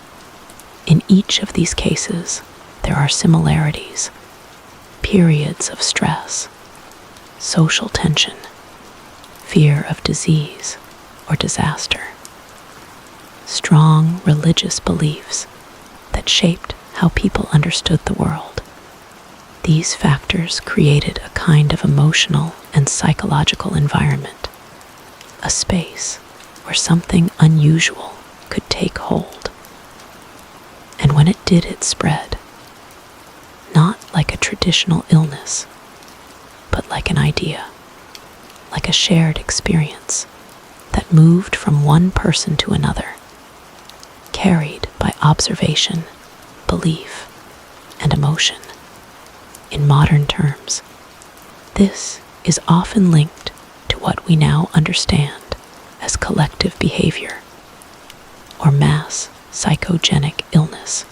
In each of these cases, there are similarities, periods of stress, social tension, fear of disease or disaster, strong religious beliefs that shaped how people understood the world. These factors created a kind of emotional and psychological environment, a space where something unusual could take hold. And when it did, it spread, not like a traditional illness, but like an idea, like a shared experience that moved from one person to another, carried by observation, belief, and emotion. In modern terms, this is often linked to what we now understand as collective behavior or mass psychogenic illness.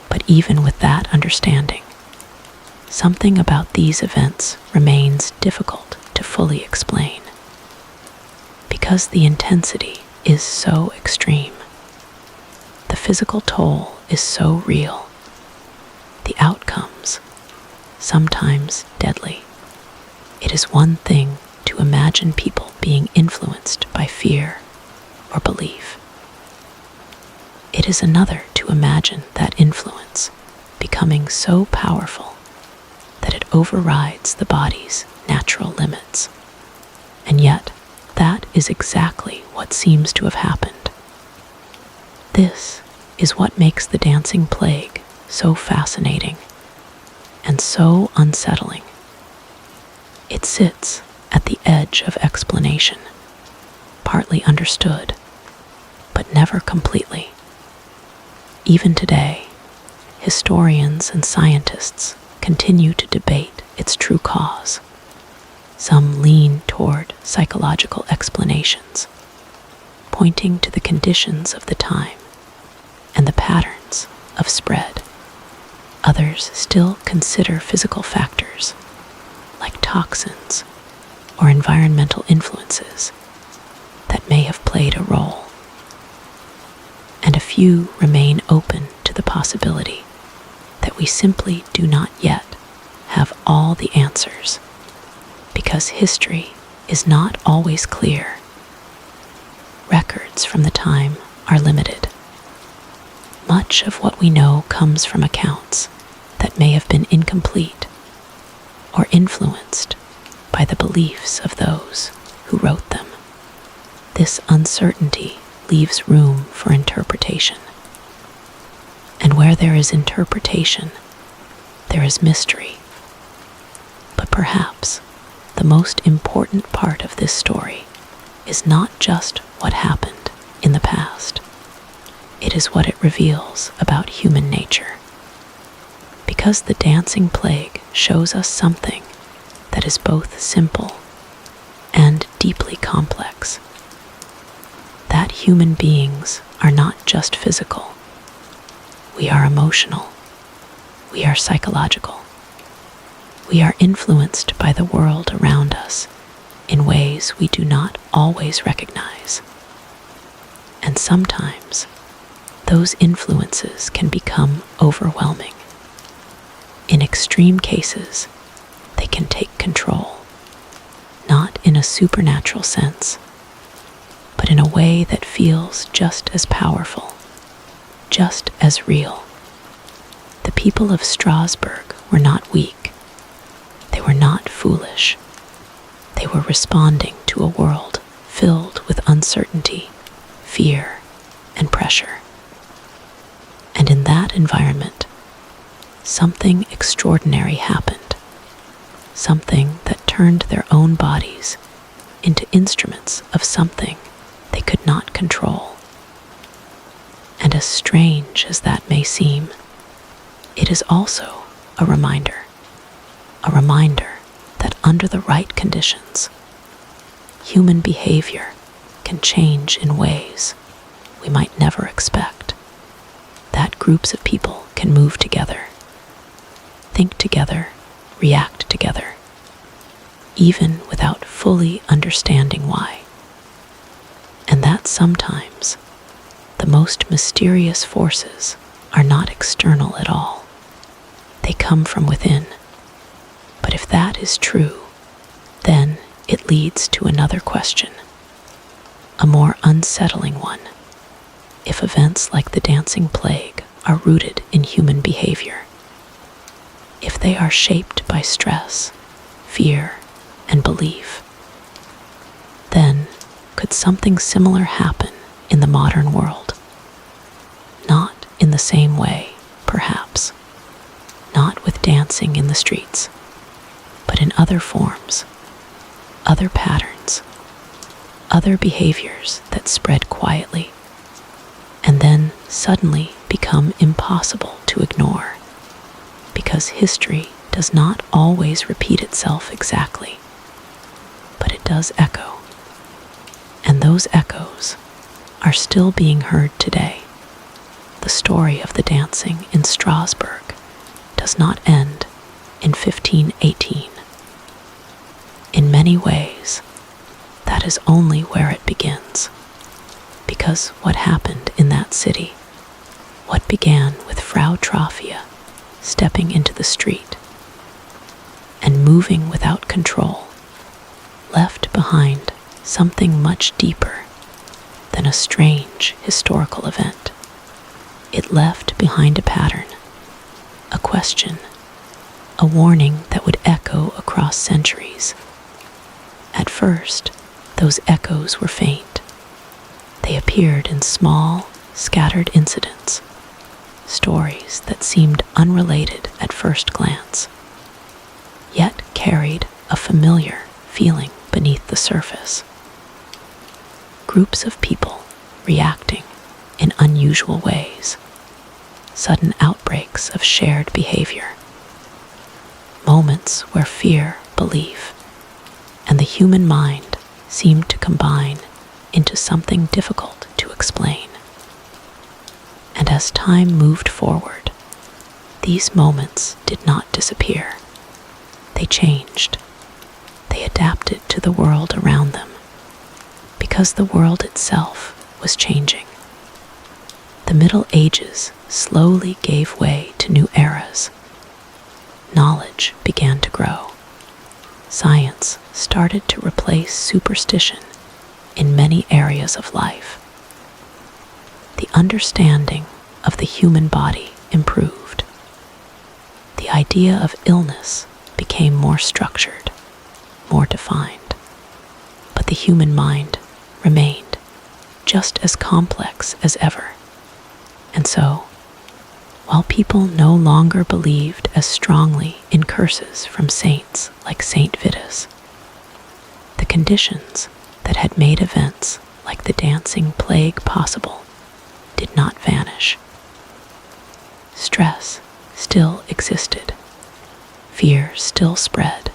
But even with that understanding, something about these events remains difficult to fully explain. Because the intensity is so extreme, the physical toll is so real, the outcomes sometimes deadly. It is one thing to imagine people being influenced by fear or belief. It is another to imagine that influence becoming so powerful that it overrides the body's natural limits. And yet, that is exactly what seems to have happened. This is what makes the dancing plague so fascinating and so unsettling. It sits at the edge of explanation, partly understood, but never completely. Even today, historians and scientists continue to debate its true cause. Some lean toward psychological explanations, pointing to the conditions of the time and the patterns of spread. Others still consider physical factors like toxins or environmental influences that may have played a role. And a few remain open to the possibility that we simply do not yet have all the answers, because history is not always clear. Records from the time are limited. Much of what we know comes from accounts that may have been incomplete or influenced by the beliefs of those who wrote them. This uncertainty leaves room for interpretation. And where there is interpretation, there is mystery. But perhaps the most important part of this story is not just what happened in the past. It is what it reveals about human nature. Because the dancing plague shows us something that is both simple and deeply complex. That human beings are not just physical. We are emotional. We are psychological. We are influenced by the world around us in ways we do not always recognize. And sometimes, those influences can become overwhelming. In extreme cases, they can take control, not in a supernatural sense, but in a way that feels just as powerful, just as real. The people of Strasbourg were not weak. They were not foolish. They were responding to a world filled with uncertainty, fear, and pressure. And in that environment, something extraordinary happened, something that turned their own bodies into instruments of something they could not control. And as strange as that may seem, it is also a reminder that under the right conditions, human behavior can change in ways we might never expect. That groups of people can move together, think together, react together, even without fully understanding why. And that sometimes the most mysterious forces are not external at all. They come from within. But if that is true, then it leads to another question, a more unsettling one. If events like the dancing plague are rooted in human behavior, if they are shaped by stress, fear, and belief. Then, could something similar happen in the modern world? Not in the same way, perhaps. Not with dancing in the streets, but in other forms, other patterns, other behaviors that spread quietly and then suddenly become impossible to ignore, because history does not always repeat itself exactly, but it does echo. And those echoes are still being heard today. The story of the dancing in Strasbourg does not end in 1518. In many ways, that is only where it begins, because what happened in that city, what began with Frau Trafia stepping into the street and moving without control, left behind something much deeper than a strange historical event. It left behind a pattern, a question, a warning that would echo across centuries. At first, those echoes were faint. They appeared in small, scattered incidents, stories that seemed unrelated at first glance, yet carried a familiar feeling beneath the surface. Groups of people reacting in unusual ways, sudden outbreaks of shared behavior, moments where fear, belief, and the human mind seemed to combine into something difficult to explain. And as time moved forward, these moments did not disappear. They changed. They adapted to the world around them, because the world itself was changing. The Middle Ages slowly gave way to new eras. Knowledge began to grow. Science started to replace superstition in many areas of life. The understanding of the human body improved. The idea of illness became more structured, more defined. But the human mind remained just as complex as ever. And so, while people no longer believed as strongly in curses from saints like Saint Vitus, the conditions that had made events like the dancing plague possible did not vanish. Stress still existed. Fear still spread.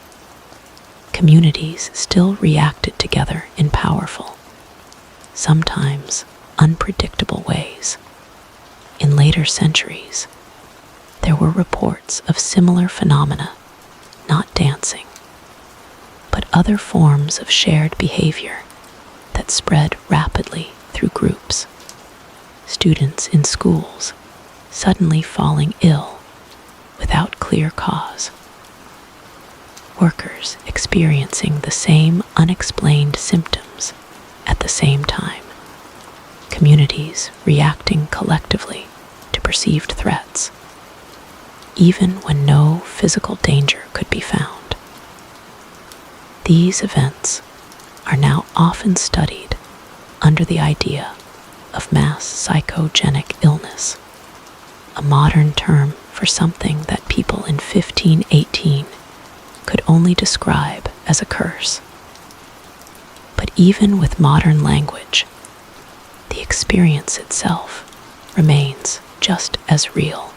Communities still reacted together in powerful, sometimes unpredictable ways. In later centuries, there were reports of similar phenomena, not dancing, but other forms of shared behavior that spread rapidly through groups. Students in schools suddenly falling ill without clear cause. Workers experiencing the same unexplained symptoms at the same time. Communities reacting collectively to perceived threats, even when no physical danger could be found. These events are now often studied under the idea of mass psychogenic illness, a modern term for something that people in 1518 could only describe as a curse. But even with modern language, the experience itself remains just as real.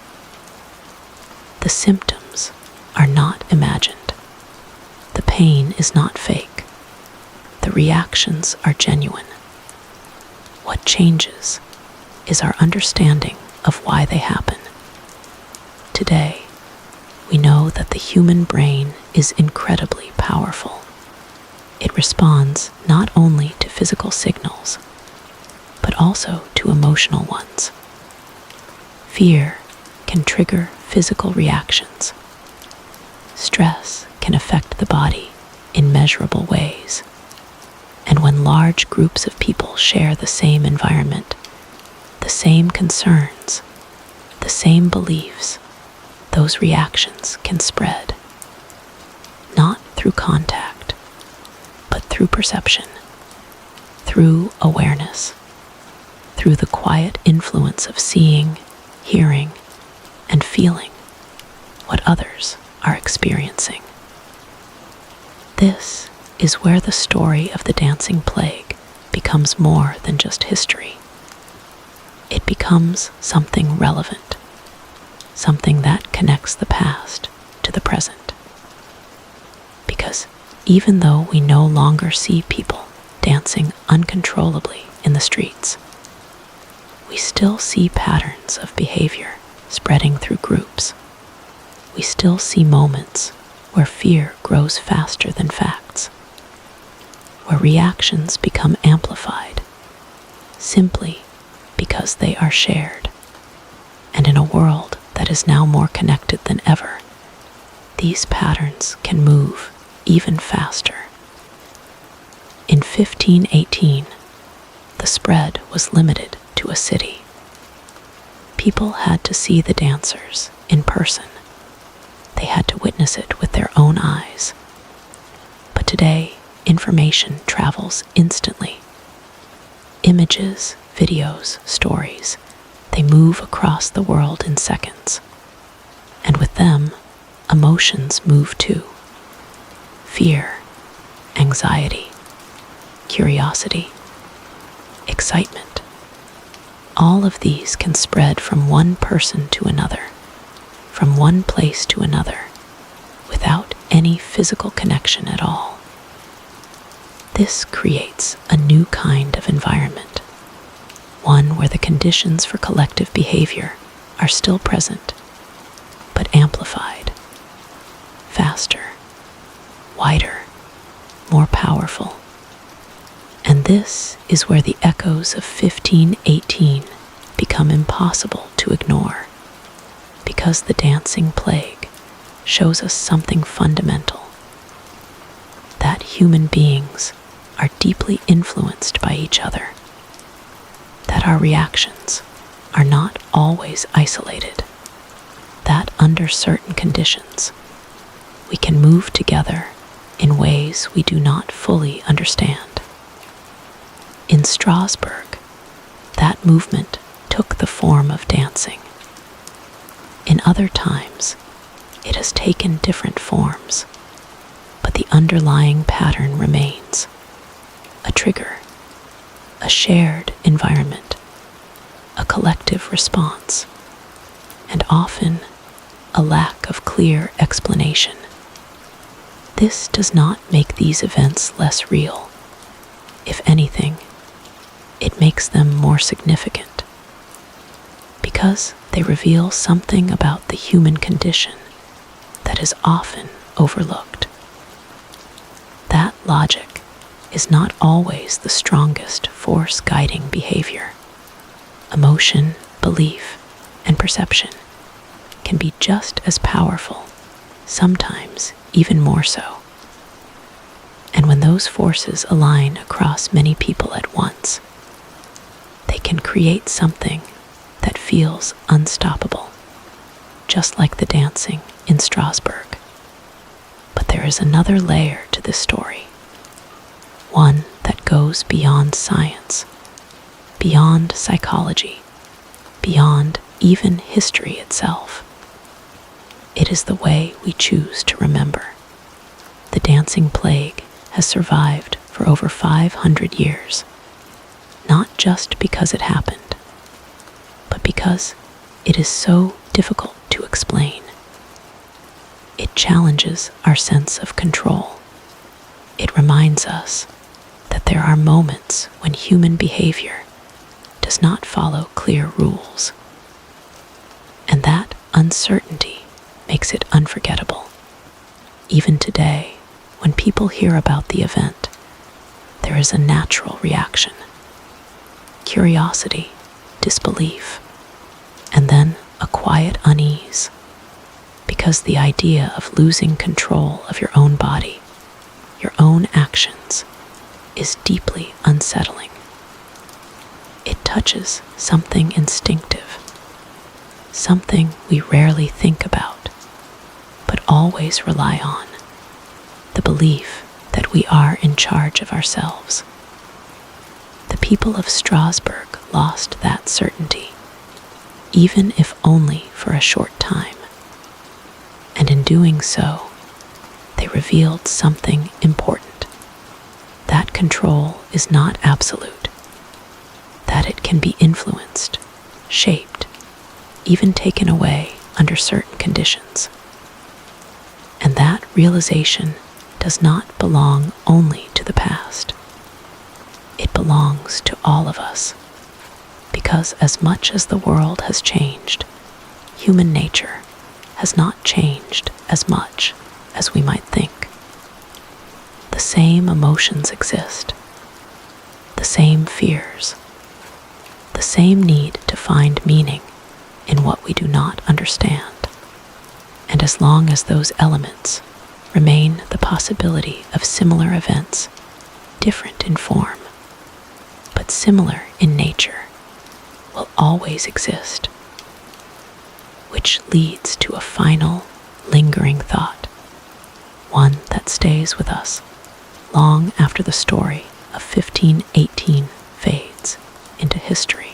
The symptoms are not imagined. The pain is not fake. The reactions are genuine. What changes is our understanding of why they happen. Today, we know that the human brain is incredibly powerful. It responds not only to physical signals, but also to emotional ones. Fear can trigger physical reactions. Stress can affect the body in measurable ways. And when large groups of people share the same environment, the same concerns, the same beliefs, those reactions can spread, not through contact, but through perception, through awareness, through the quiet influence of seeing, hearing, and feeling what others are experiencing. This is where the story of the dancing plague becomes more than just history. It becomes something relevant, something that connects the past to the present. Because even though we no longer see people dancing uncontrollably in the streets, we still see patterns of behavior spreading through groups. We still see moments where fear grows faster than facts, where reactions become amplified simply because they are shared. And in a world that is now more connected than ever, these patterns can move even faster. In 1518, the spread was limited to a city. People had to see the dancers in person. They had to witness it with their own eyes. But today, information travels instantly. Images, videos, stories, they move across the world in seconds. And with them, emotions move too. Fear, anxiety, curiosity, excitement. All of these can spread from one person to another, from one place to another, without any physical connection at all. This creates a new kind of environment, one where the conditions for collective behavior are still present, but amplified, faster, wider, more powerful. And this is where the echoes of 1518 become impossible to ignore, because the dancing plague shows us something fundamental, that human beings are deeply influenced by each other, that our reactions are not always isolated, that under certain conditions we can move together in ways we do not fully understand. In Strasbourg, that movement took the form of dancing. In other times, it has taken different forms, but the underlying pattern remains: a trigger, a shared environment, a collective response, and often a lack of clear explanation. This does not make these events less real. If anything, it makes them more significant, because they reveal something about the human condition that is often overlooked. That logic is not always the strongest force guiding behavior. Emotion, belief, and perception can be just as powerful, sometimes even more so. And when those forces align across many people at once, they can create something that feels unstoppable, just like the dancing in Strasbourg. But there is another layer to this story, one that goes beyond science, beyond psychology, beyond even history itself. It is the way we choose to remember. The dancing plague has survived for over 500 years, not just because it happened, but because it is so difficult to explain. It challenges our sense of control. It reminds us that there are moments when human behavior does not follow clear rules, and that uncertainty makes it unforgettable. Even today, when people hear about the event, there is a natural reaction: curiosity, disbelief, and then a quiet unease, because the idea of losing control of your own body, your own actions, is deeply unsettling. It touches something instinctive, something we rarely think about, but always rely on, the belief that we are in charge of ourselves. The people of Strasbourg lost that certainty, even if only for a short time. And in doing so, they revealed something important. That control is not absolute, that it can be influenced, shaped, even taken away under certain conditions. And that realization does not belong only to the past. It belongs to all of us, because as much as the world has changed, human nature has not changed as much as we might think. The same emotions exist, the same fears, the same need to find meaning in what we do not understand. And as long as those elements remain, the possibility of similar events, different in form, but similar in nature, will always exist. Which leads to a final, lingering thought, one that stays with us long after the story of 1518 fades into history.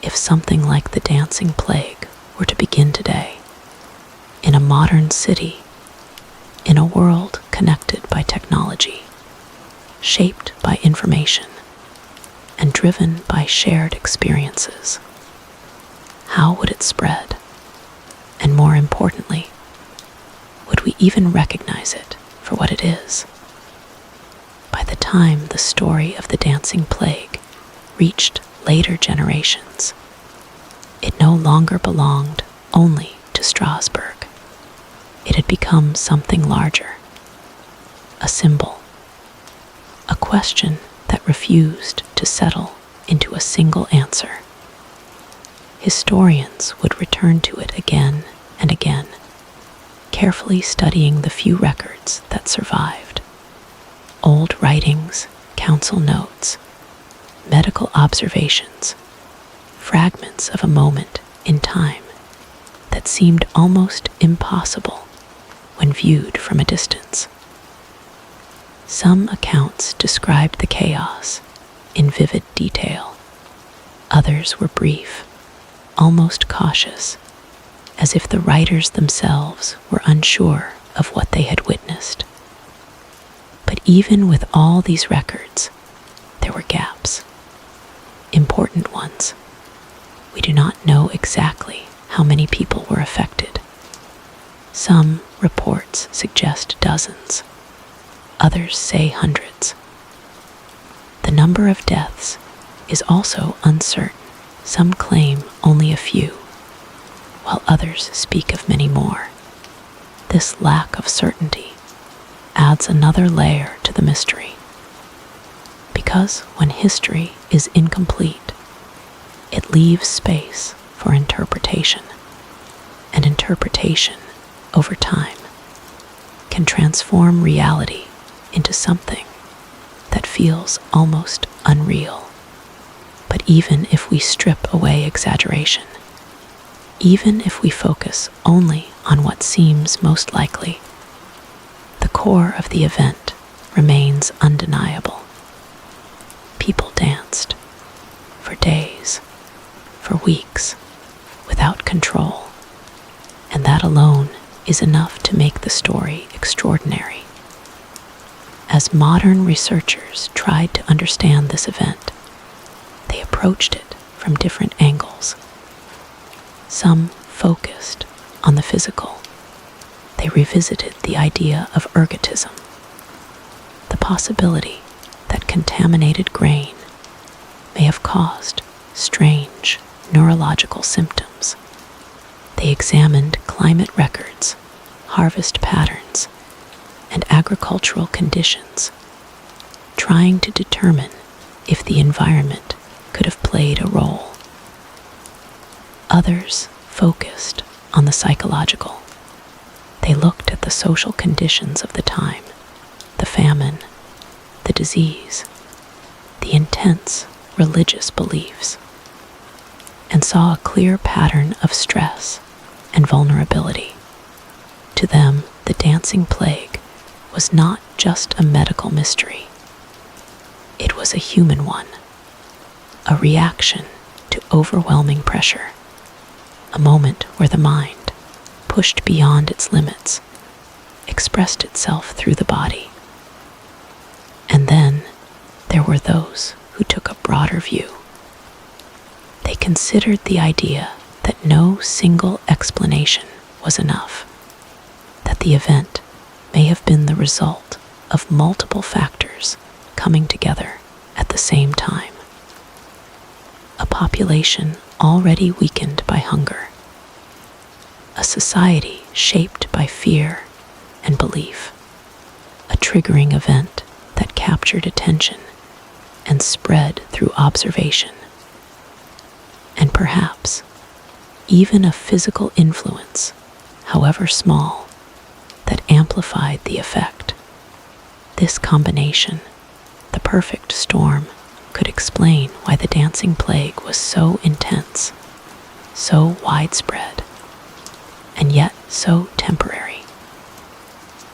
If something like the dancing plague were to begin today, in a modern city, in a world connected by technology, shaped by information, and driven by shared experiences, how would it spread? And more importantly, would we even recognize it for what it is? By the time the story of the dancing plague reached later generations, it no longer belonged only to Strasbourg. It had become something larger, a symbol, a question that refused to settle into a single answer. Historians would return to it again and again, carefully studying the few records that survived. Old writings, council notes, medical observations, fragments of a moment in time that seemed almost impossible when viewed from a distance. Some accounts described the chaos in vivid detail. Others were brief, almost cautious, as if the writers themselves were unsure of what they had witnessed. But even with all these records, there were gaps, important ones. We do not know exactly how many people were affected. Some reports suggest dozens, others say hundreds. The number of deaths is also uncertain. Some claim only a few, while others speak of many more. This lack of certainty adds another layer to the mystery, because when history is incomplete, it leaves space for interpretation, and interpretation, over time, can transform reality into something that feels almost unreal. But even if we strip away exaggeration, even if we focus only on what seems most likely, the core of the event remains undeniable. People danced for days, for weeks, without control, and that alone is enough to make the story extraordinary. As modern researchers tried to understand this event, they approached it from different angles. Some focused on the physical. They revisited the idea of ergotism, the possibility that contaminated grain may have caused strange neurological symptoms. They examined climate records, harvest patterns, and agricultural conditions, trying to determine if the environment could have played a role. Others focused on the psychological. They looked at the social conditions of the time, the famine, the disease, the intense religious beliefs. and saw a clear pattern of stress and vulnerability. To them, the dancing plague was not just a medical mystery. It was a human one, a reaction to overwhelming pressure, a moment where the mind, pushed beyond its limits, expressed itself through the body. And then there were those who took a broader view. They considered the idea that no single explanation was enough, that the event may have been the result of multiple factors coming together at the same time. A population already weakened by hunger, a society shaped by fear and belief, a triggering event that captured attention and spread through observation, and perhaps even a physical influence, however small, that amplified the effect. This combination, the perfect storm, could explain why the dancing plague was so intense, so widespread, and yet so temporary.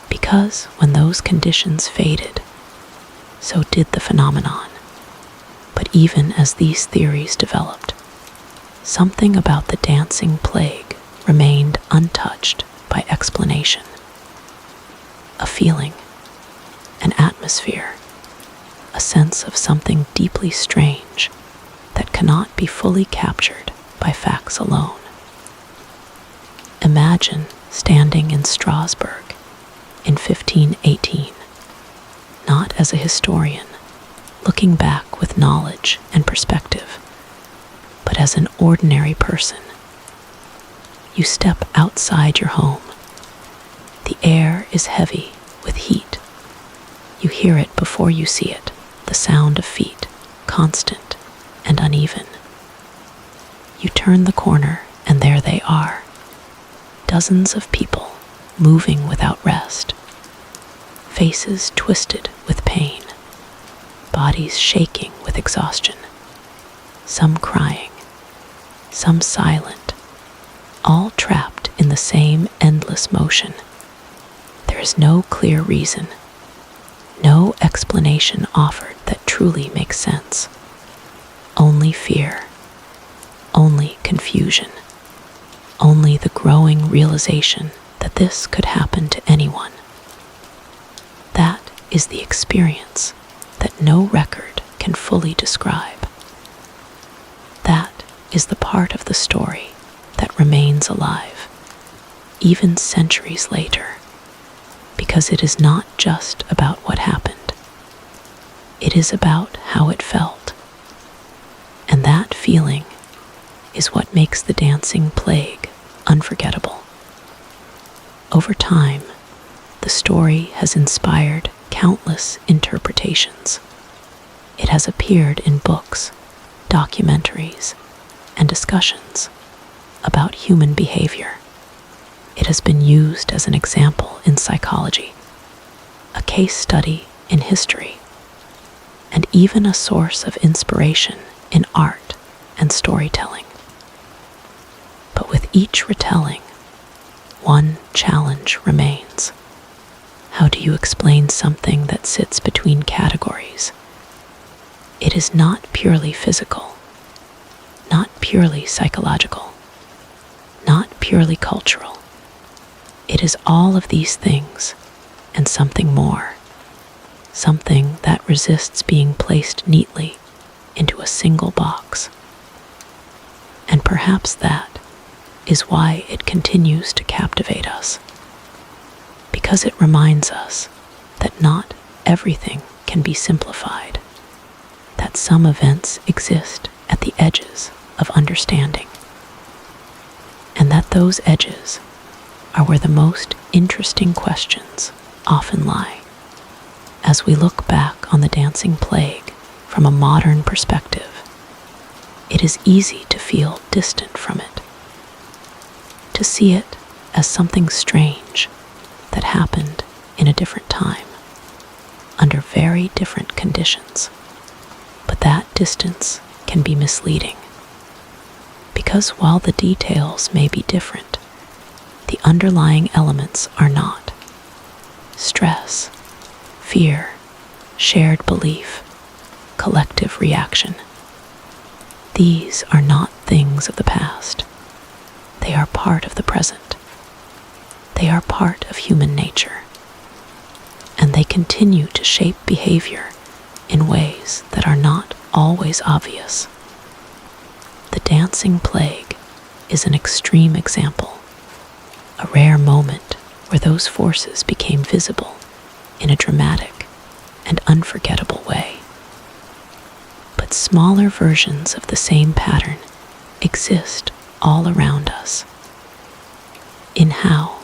Because when those conditions faded, so did the phenomenon. But even as these theories developed, something about the dancing plague remained untouched by explanation. A feeling, an atmosphere, a sense of something deeply strange that cannot be fully captured by facts alone. Imagine standing in Strasbourg in 1518, not as a historian, looking back with knowledge and perspective, but as an ordinary person. You step outside your home. The air is heavy with heat. You hear it before you see it, the sound of feet, constant and uneven. You turn the corner, and there they are, dozens of people moving without rest, faces twisted with pain, bodies shaking with exhaustion, some crying, some silent, all trapped in the same endless motion. There is no clear reason, no explanation offered that truly makes sense. Only fear, only confusion, only the growing realization that this could happen to anyone. That is the experience that no record can fully describe. That is the part of the story that remains alive, even centuries later, because it is not just about what happened. It is about how it felt. And that feeling is what makes the dancing plague unforgettable. Over time, the story has inspired countless interpretations. It has appeared in books, documentaries, and discussions about human behavior. It has been used as an example in psychology, a case study in history, and even a source of inspiration in art and storytelling. But with each retelling, one challenge remains. How do you explain something that sits between categories? It is not purely physical, not purely psychological, not purely cultural. It is all of these things and something more, something that resists being placed neatly into a single box. And perhaps that is why it continues to captivate us, because it reminds us that not everything can be simplified, that some events exist at the edges of understanding, and that those edges are where the most interesting questions often lie. As we look back on the dancing plague from a modern perspective, it is easy to feel distant from it, to see it as something strange that happened in a different time, under very different conditions. But that distance can be misleading. Because while the details may be different, the underlying elements are not. Stress, fear, shared belief, collective reaction. These are not things of the past. They are part of the present. They are part of human nature. And they continue to shape behavior in ways that are not always obvious. The dancing plague is an extreme example, a rare moment where those forces became visible in a dramatic and unforgettable way. But smaller versions of the same pattern exist all around us, in how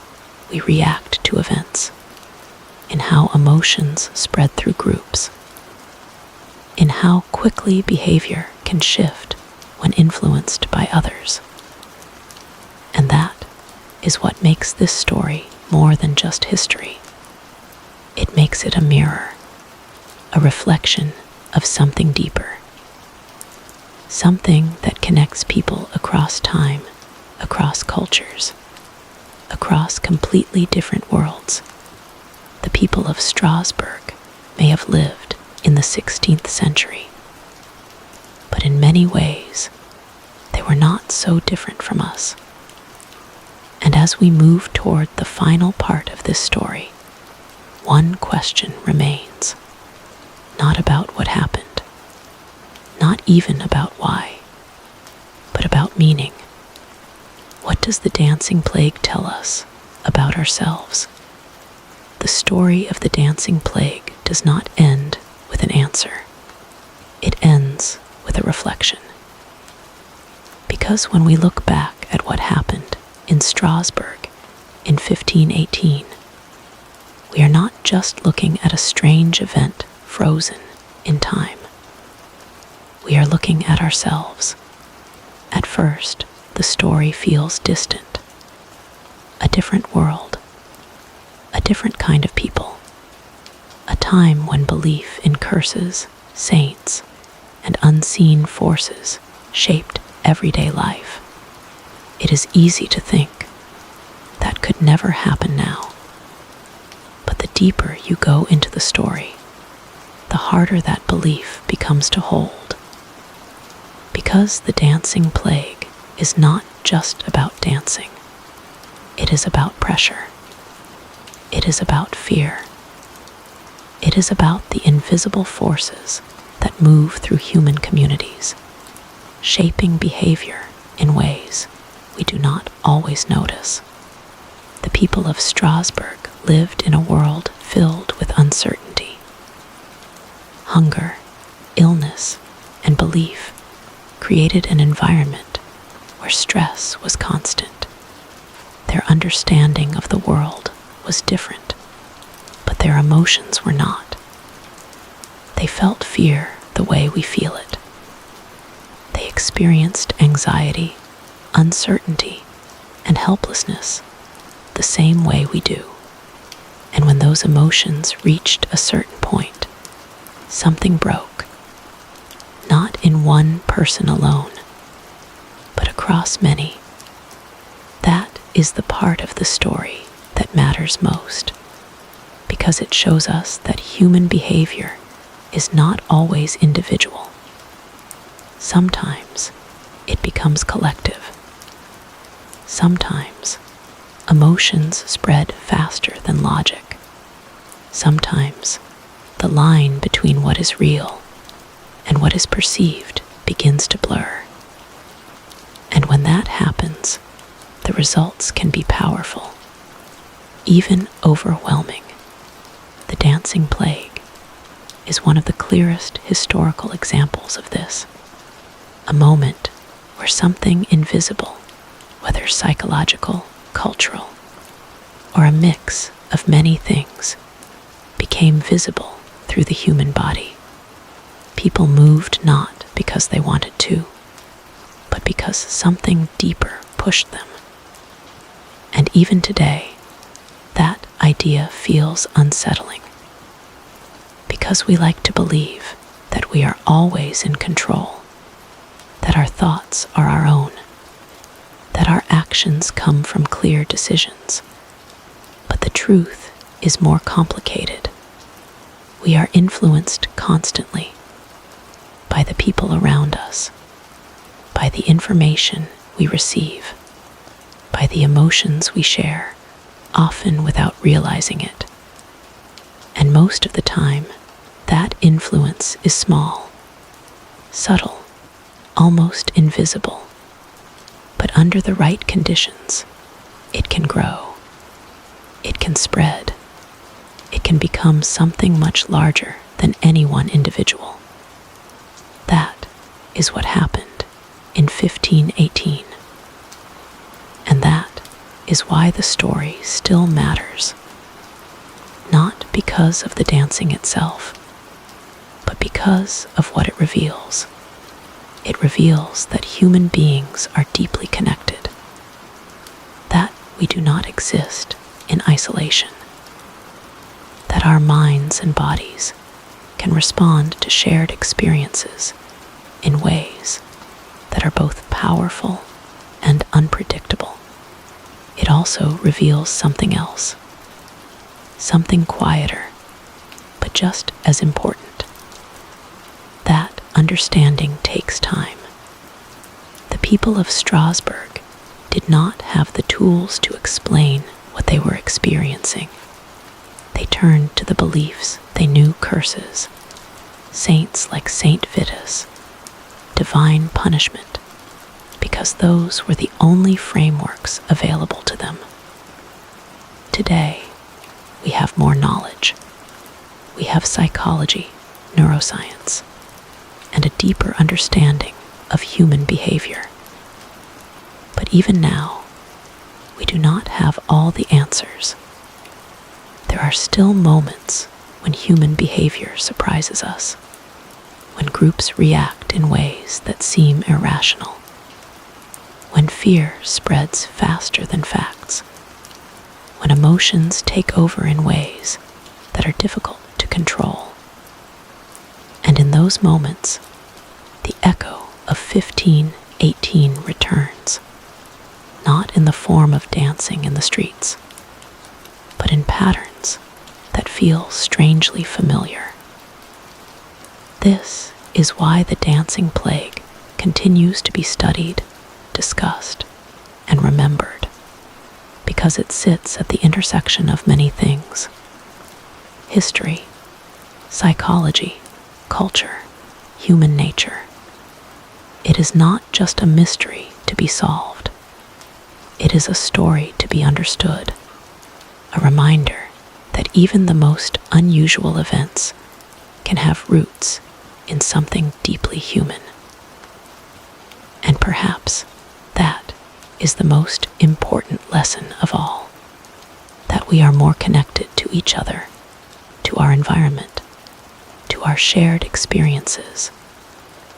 we react to events, in how emotions spread through groups, in how quickly behavior can shift when influenced by others. And that is what makes this story more than just history. It makes it a mirror, a reflection of something deeper, something that connects people across time, across cultures, across completely different worlds. The people of Strasbourg may have lived in the 16th century, but in many ways, they were not so different from us. And as we move toward the final part of this story, one question remains, not about what happened, not even about why, but about meaning. What does the dancing plague tell us about ourselves? The story of the dancing plague does not end with an answer. It ends with a reflection. Because when we look back at what happened in Strasbourg in 1518, we are not just looking at a strange event frozen in time. We are looking at ourselves. At first, the story feels distant. A different world. A different kind of people. A time when belief in curses, saints, and unseen forces shaped everyday life. It is easy to think that could never happen now. But the deeper you go into the story, the harder that belief becomes to hold. Because the dancing plague is not just about dancing. It is about pressure. It is about fear. It is about the invisible forces that move through human communities, shaping behavior in ways we do not always notice. The people of Strasbourg lived in a world filled with uncertainty. Hunger, illness, and belief created an environment where stress was constant. Their understanding of the world was different, but their emotions were not. They felt fear the way we feel it. They experienced anxiety, uncertainty, and helplessness the same way we do. And when those emotions reached a certain point, something broke. Not in one person alone, but across many. That is the part of the story that matters most, because it shows us that human behavior is not always individual. Sometimes it becomes collective. Sometimes emotions spread faster than logic. Sometimes the line between what is real and what is perceived begins to blur. And when that happens, the results can be powerful, even overwhelming. The dancing plague is one of the clearest historical examples of this. A moment where something invisible, whether psychological, cultural, or a mix of many things, became visible through the human body. People moved not because they wanted to, but because something deeper pushed them. And even today, that idea feels unsettling, because we like to believe that we are always in control, that our thoughts are our own, that our actions come from clear decisions. But the truth is more complicated. We are influenced constantly by the people around us, by the information we receive, by the emotions we share, often without realizing it. And most of the time, that influence is small, subtle, almost invisible. But under the right conditions, it can grow. It can spread. It can become something much larger than any one individual. That is what happened in 1518. And that is why the story still matters. Not because of the dancing itself, but because of what it reveals. It reveals that human beings are deeply connected, that we do not exist in isolation, that our minds and bodies can respond to shared experiences in ways that are both powerful and unpredictable. It also reveals something else, something quieter, but just as important. That understanding takes time. The people of Strasbourg did not have the tools to explain what they were experiencing. They turned to the beliefs they knew: curses, saints like Saint Vitus, divine punishment, because those were the only frameworks available to them. Today, we have more knowledge. We have psychology, neuroscience, and a deeper understanding of human behavior. But even now, we do not have all the answers. There are still moments when human behavior surprises us, when groups react in ways that seem irrational, when fear spreads faster than facts, when emotions take over in ways that are difficult to control. And in those moments, the echo of 1518 returns, not in the form of dancing in the streets, but in patterns that feel strangely familiar. This is why the dancing plague continues to be studied, discussed, and remembered, because it sits at the intersection of many things: history, psychology, culture, human nature. It is not just a mystery to be solved. It is a story to be understood, a reminder that even the most unusual events can have roots in something deeply human. And perhaps that is the most important lesson of all, that we are more connected to each other, to our environment, to our shared experiences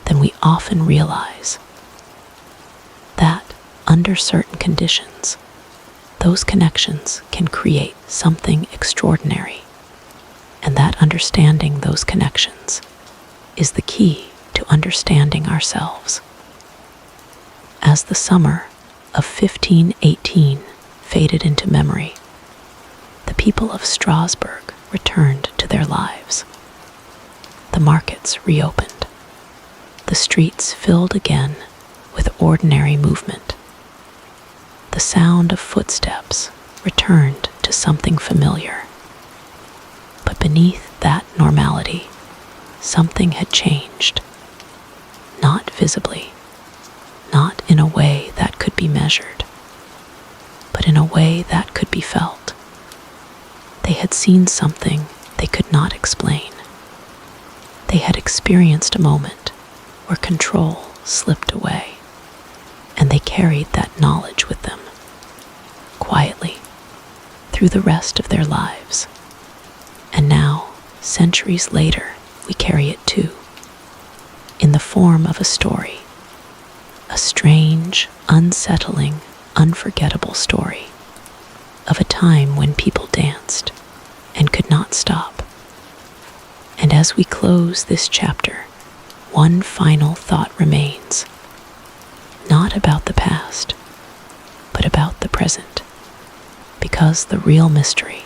than we often realize. That under certain conditions, those connections can create something extraordinary, and that understanding those connections is the key to understanding ourselves. As the summer of 1518 faded into memory, the people of Strasbourg returned to their lives. The markets reopened. The streets filled again with ordinary movement. The sound of footsteps returned to something familiar. But beneath that normality, something had changed. Not visibly, not in a way that could be measured, but in a way that could be felt. They had seen something they could not explain. They had experienced a moment where control slipped away, and they carried that knowledge with them, quietly, through the rest of their lives. And now, centuries later, we carry it too, in the form of a story, a strange, unsettling, unforgettable story of a time when people danced and could not stop. And as we close this chapter, one final thought remains, not about the past, but about the present, because the real mystery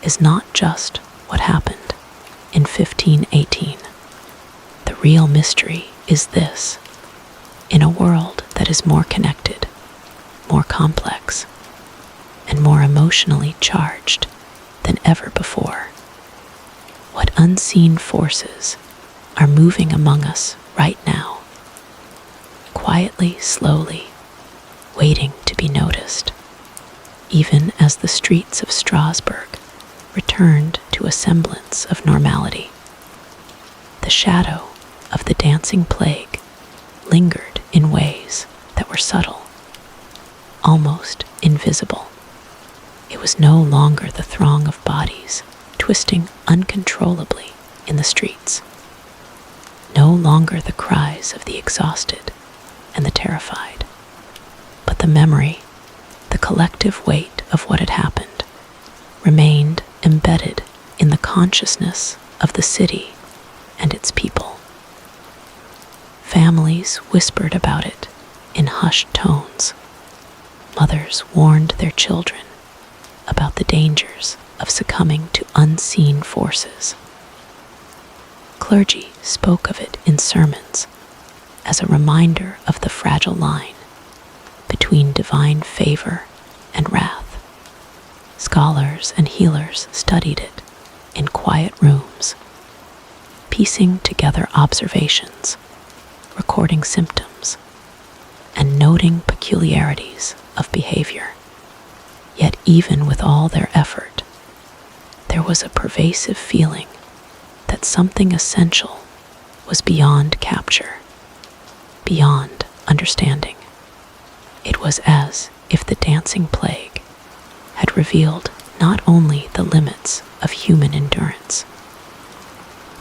is not just what happened in 1518. The real mystery is this: in a world that is more connected, more complex, and more emotionally charged than ever before, what unseen forces are moving among us right now, quietly, slowly, waiting to be noticed, even as the streets of Strasbourg returned to a semblance of normality. The shadow of the dancing plague lingered in ways that were subtle, almost invisible. It was no longer the throng of bodies twisting uncontrollably in the streets, no longer the cries of the exhausted and the terrified, but the memory, the collective weight of what had happened, remained embedded in the consciousness of the city and its people. Families whispered about it in hushed tones. Mothers warned their children about the dangers of succumbing to unseen forces. Clergy spoke of it in sermons as a reminder of the fragile line between divine favor and wrath. Scholars and healers studied it in quiet rooms, piecing together observations, recording symptoms, and noting peculiarities of behavior. Yet even with all their effort, there was a pervasive feeling that something essential was beyond capture, beyond understanding. It was as if the dancing plague had revealed not only the limits of human endurance,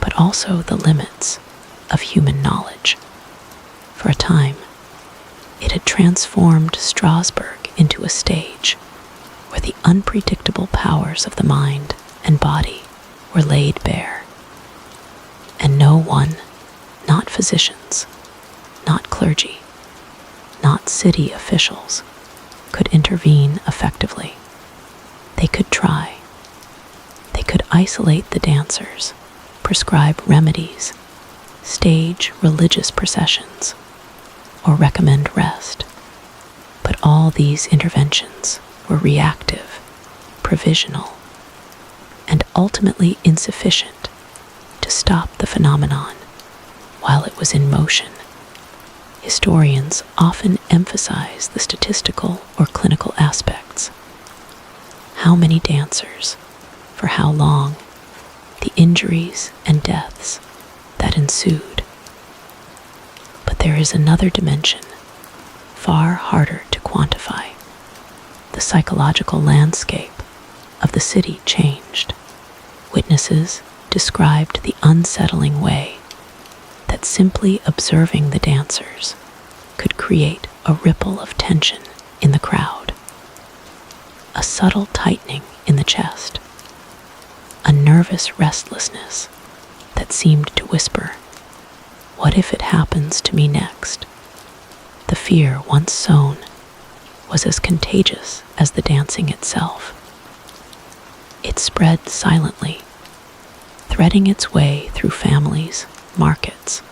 but also the limits of human knowledge. For a time, it had transformed Strasbourg into a stage where the unpredictable powers of the mind and body were laid bare, and no one, not physicians, not clergy, not city officials, could intervene effectively. They could try. They could isolate the dancers, prescribe remedies, stage religious processions, or recommend rest. But all these interventions were reactive, provisional, and ultimately insufficient to stop the phenomenon while it was in motion. Historians often emphasize the statistical or clinical aspects. How many dancers, for how long, the injuries and deaths that ensued. But there is another dimension, far harder to quantify. The psychological landscape of the city changed. Witnesses described the unsettling way that simply observing the dancers could create a ripple of tension in the crowd, a subtle tightening in the chest, a nervous restlessness that seemed to whisper, "What if it happens to me next?" The fear once sown was as contagious as the dancing itself. It spread silently, threading its way through families, markets,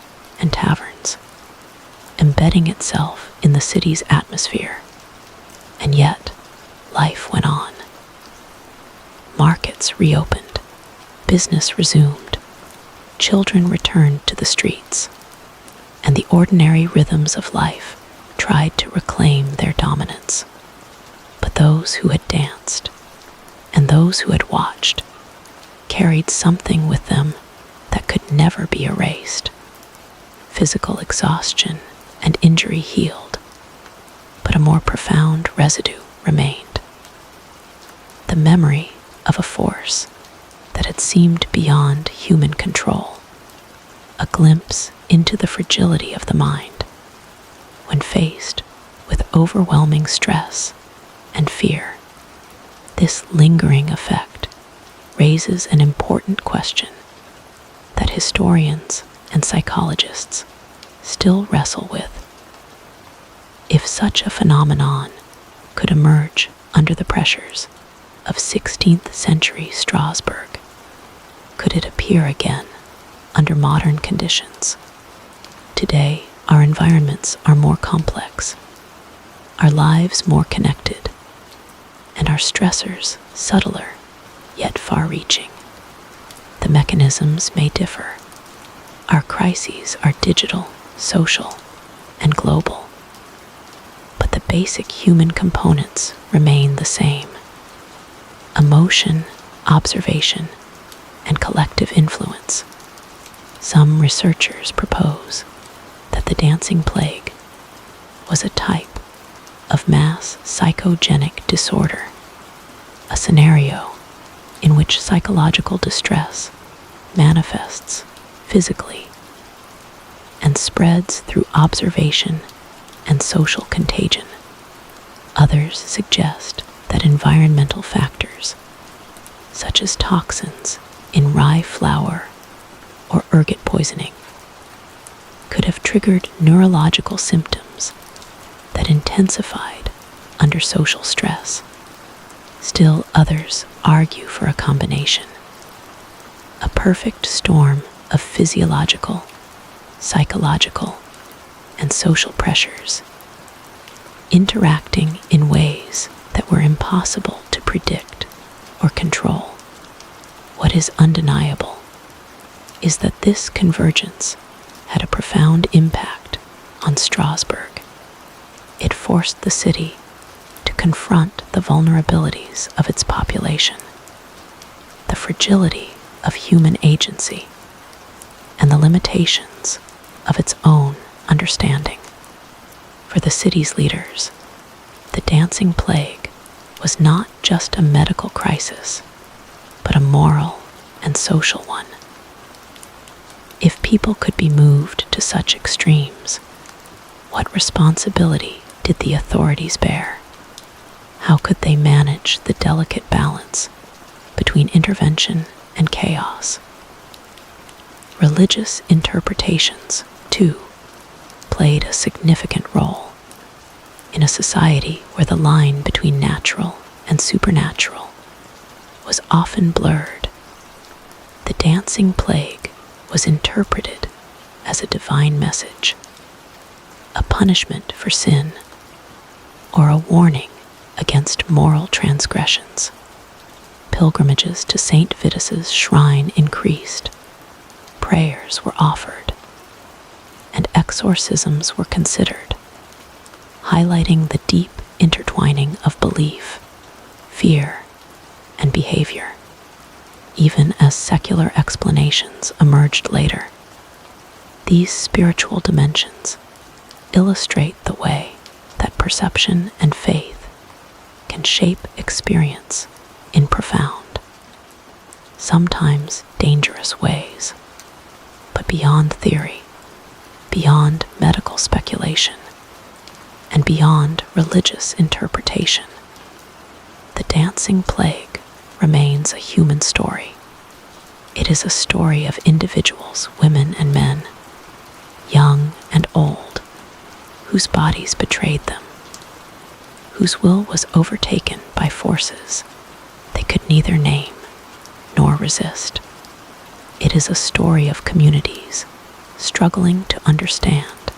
and taverns, embedding itself in the city's atmosphere. And yet, life went on. Markets reopened, business resumed, children returned to the streets, and the ordinary rhythms of life tried to reclaim their dominance. But those who had danced and those who had watched carried something with them that could never be erased. Physical exhaustion and injury healed, but a more profound residue remained. The memory of a force that had seemed beyond human control, a glimpse into the fragility of the mind when faced with overwhelming stress and fear. This lingering effect raises an important question that historians and psychologists still wrestle with. If such a phenomenon could emerge under the pressures of 16th century Strasbourg? Could it appear again under modern conditions? Today, our environments are more complex, our lives more connected, and our stressors subtler yet far-reaching. The mechanisms may differ. Our crises are digital, social, and global. But the basic human components remain the same: emotion, observation, and collective influence. Some researchers propose that the dancing plague was a type of mass psychogenic disorder, a scenario in which psychological distress manifests physically and spreads through observation and social contagion. Others suggest that environmental factors, such as toxins in rye flour or ergot poisoning, could have triggered neurological symptoms that intensified under social stress. Still others argue for a combination, a perfect storm of physiological, psychological, and social pressures, interacting in ways that were impossible to predict or control. What is undeniable is that this convergence had a profound impact on Strasbourg. It forced the city to confront the vulnerabilities of its population, the fragility of human agency, and the limitations of its own understanding. For the city's leaders, the dancing plague was not just a medical crisis, but a moral and social one. If people could be moved to such extremes, what responsibility did the authorities bear? How could they manage the delicate balance between intervention and chaos? Religious interpretations, too, played a significant role. In a society where the line between natural and supernatural was often blurred, the dancing plague was interpreted as a divine message, a punishment for sin, or a warning against moral transgressions. Pilgrimages to St. Vitus's shrine increased, prayers were offered, and exorcisms were considered, highlighting the deep intertwining of belief, fear, and behavior. Even as secular explanations emerged later, these spiritual dimensions illustrate the way that perception and faith can shape experience in profound, sometimes dangerous ways. But beyond theory, beyond medical speculation, and beyond religious interpretation, the dancing plague remains a human story. It is a story of individuals, women and men, young and old, whose bodies betrayed them, whose will was overtaken by forces they could neither name nor resist. It is a story of communities struggling to understand,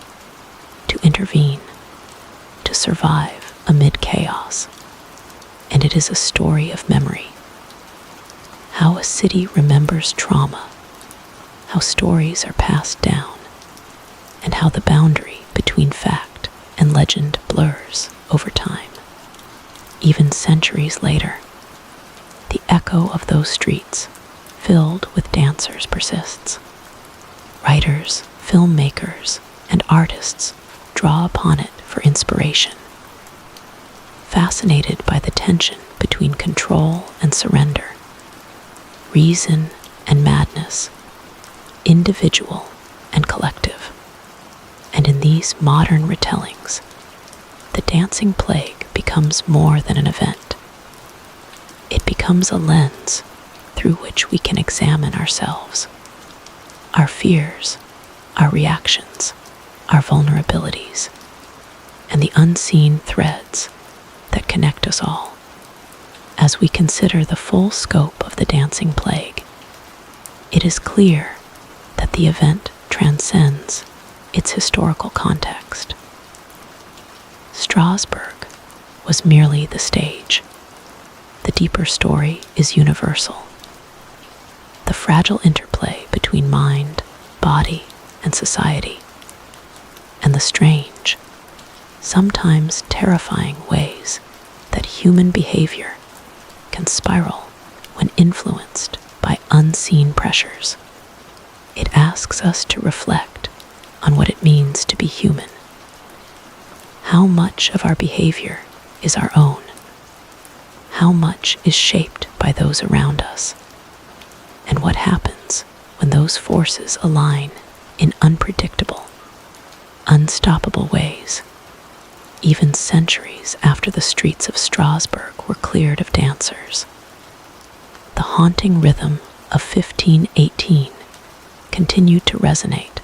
to intervene, to survive amid chaos. And it is a story of memory. How a city remembers trauma, how stories are passed down, and how the boundary between fact and legend blurs over time. Even centuries later, the echo of those streets, filled with dancers, persists. Writers, filmmakers, and artists draw upon it for inspiration. Fascinated by the tension between control and surrender, reason and madness, individual and collective. And in these modern retellings, the dancing plague becomes more than an event. It becomes a lens through which we can examine ourselves, our fears, our reactions, our vulnerabilities, and the unseen threads that connect us all. As we consider the full scope of the dancing plague, it is clear that the event transcends its historical context. Strasbourg was merely the stage. The deeper story is universal. The fragile interplay between mind, body, and society, and the strange, sometimes terrifying ways that human behavior can spiral when influenced by unseen pressures. It asks us to reflect on what it means to be human. How much of our behavior is our own? How much is shaped by those around us? And what happens when those forces align in unpredictable, unstoppable ways, even centuries after the streets of Strasbourg were cleared of dancers? The haunting rhythm of 1518 continued to resonate,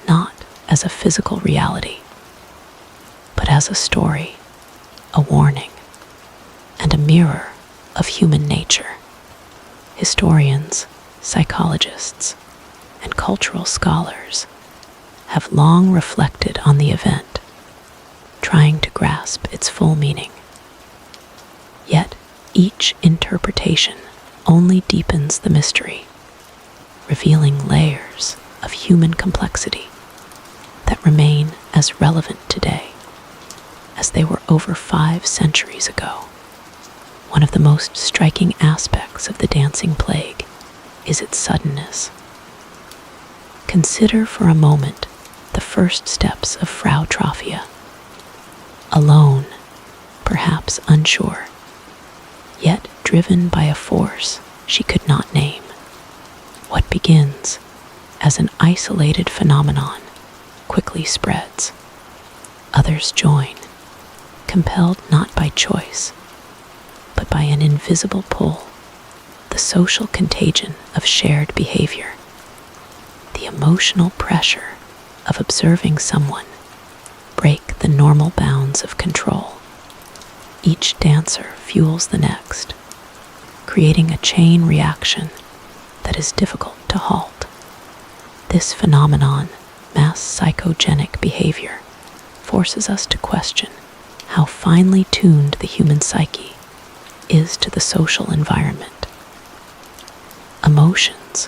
not as a physical reality, but as a story, a warning, and a mirror of human nature. Historians, psychologists, and cultural scholars have long reflected on the event, trying to grasp its full meaning. Yet each interpretation only deepens the mystery, revealing layers of human complexity that remain as relevant today as they were over 5 centuries ago. One of the most striking aspects of the dancing plague is its suddenness. Consider for a moment the first steps of Frau Troffea. Alone, perhaps unsure, yet driven by a force she could not name. What begins as an isolated phenomenon quickly spreads. Others join, compelled not by choice, but by an invisible pull, the social contagion of shared behavior, the emotional pressure of observing someone break the normal bounds of control. Each dancer fuels the next, creating a chain reaction that is difficult to halt. This phenomenon, mass psychogenic behavior, forces us to question how finely tuned the human psyche is to the social environment. Emotions,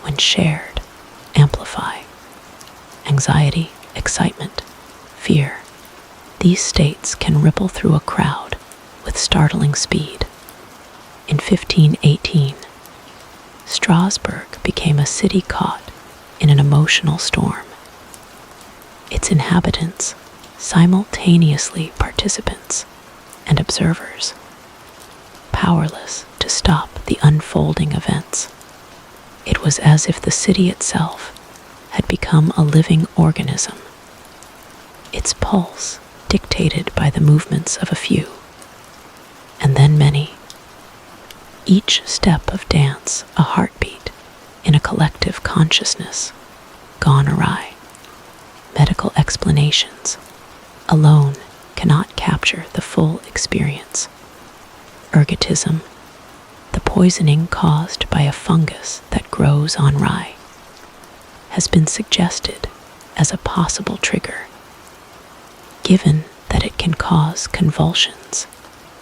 when shared, amplify. Anxiety, excitement, fear. These states can ripple through a crowd with startling speed. In 1518, Strasbourg became a city caught in an emotional storm. Its inhabitants, simultaneously participants and observers, powerless to stop the unfolding events. It was as if the city itself had become a living organism, its pulse dictated by the movements of a few, and then many. Each step of dance a heartbeat in a collective consciousness gone awry. Medical explanations alone cannot capture the full experience. Ergotism, the poisoning caused by a fungus that grows on rye, has been suggested as a possible trigger, given that it can cause convulsions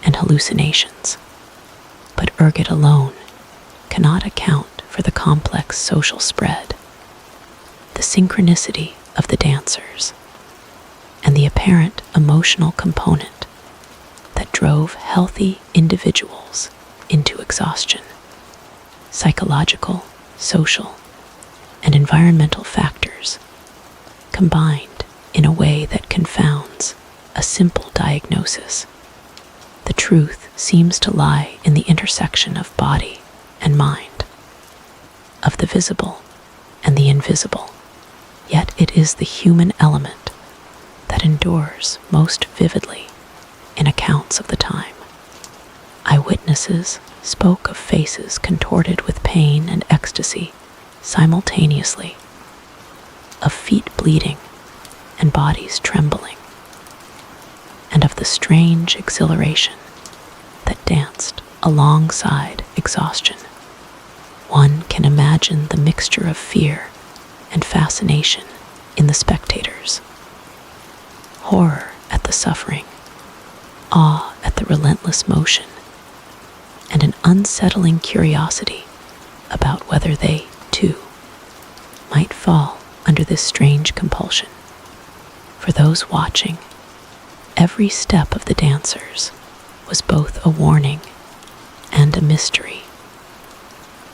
and hallucinations. But ergot alone cannot account for the complex social spread, the synchronicity of the dancers, and the apparent emotional component that drove healthy individuals into exhaustion. Psychological, social, and environmental factors combined in a way that confounds a simple diagnosis. The truth seems to lie in the intersection of body and mind, of the visible and the invisible. Yet it is the human element that endures most vividly in accounts of the time. Eyewitnesses spoke of faces contorted with pain and ecstasy simultaneously, of feet bleeding and bodies trembling, and of of the strange exhilaration that danced alongside exhaustion. One can imagine the mixture of fear and fascination in the spectators. Horror at the suffering, awe at the relentless motion, and an unsettling curiosity about whether they, too, might fall under this strange compulsion. For those watching, every step of the dancers was both a warning and a mystery,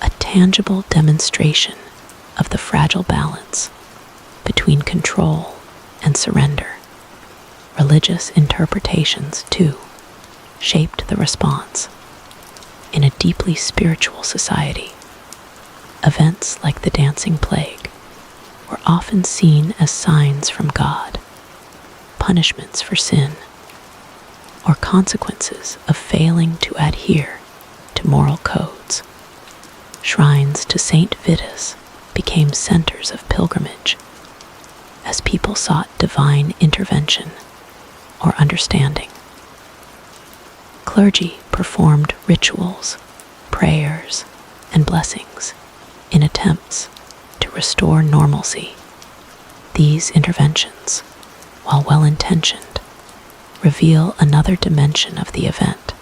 a tangible demonstration of the fragile balance between control and surrender. Religious interpretations, too, shaped the response. In a deeply spiritual society, events like the dancing plague were often seen as signs from God, punishments for sin, or consequences of failing to adhere to moral codes. Shrines to Saint Vitus became centers of pilgrimage as people sought divine intervention or understanding. Clergy performed rituals, prayers, and blessings in attempts to restore normalcy. These interventions, while well-intentioned, reveal another dimension of the event: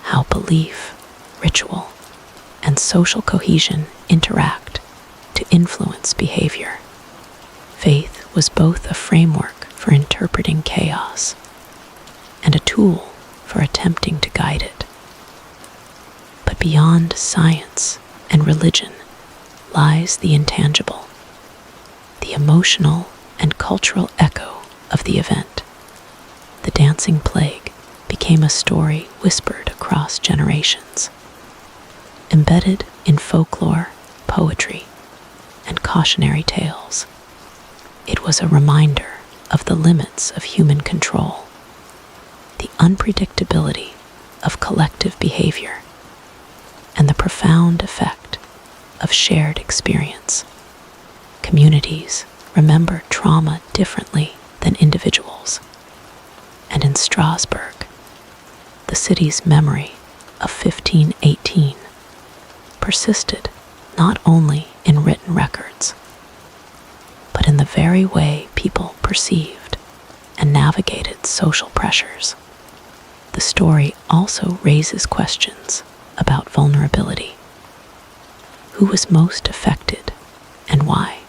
how belief, ritual, and social cohesion interact to influence behavior. Faith was both a framework for interpreting chaos and a tool for attempting to guide it. But beyond science and religion lies the intangible, the emotional and cultural echo of the event. The dancing plague became a story whispered across generations, embedded in folklore, poetry, and cautionary tales. It was a reminder of the limits of human control, the unpredictability of collective behavior, and the profound effect of shared experience. Communities remember trauma differently than individuals, and in Strasbourg, the city's memory of 1518 persisted not only in written records, but in the very way people perceived and navigated social pressures. The story also raises questions about vulnerability. Who was most affected and why?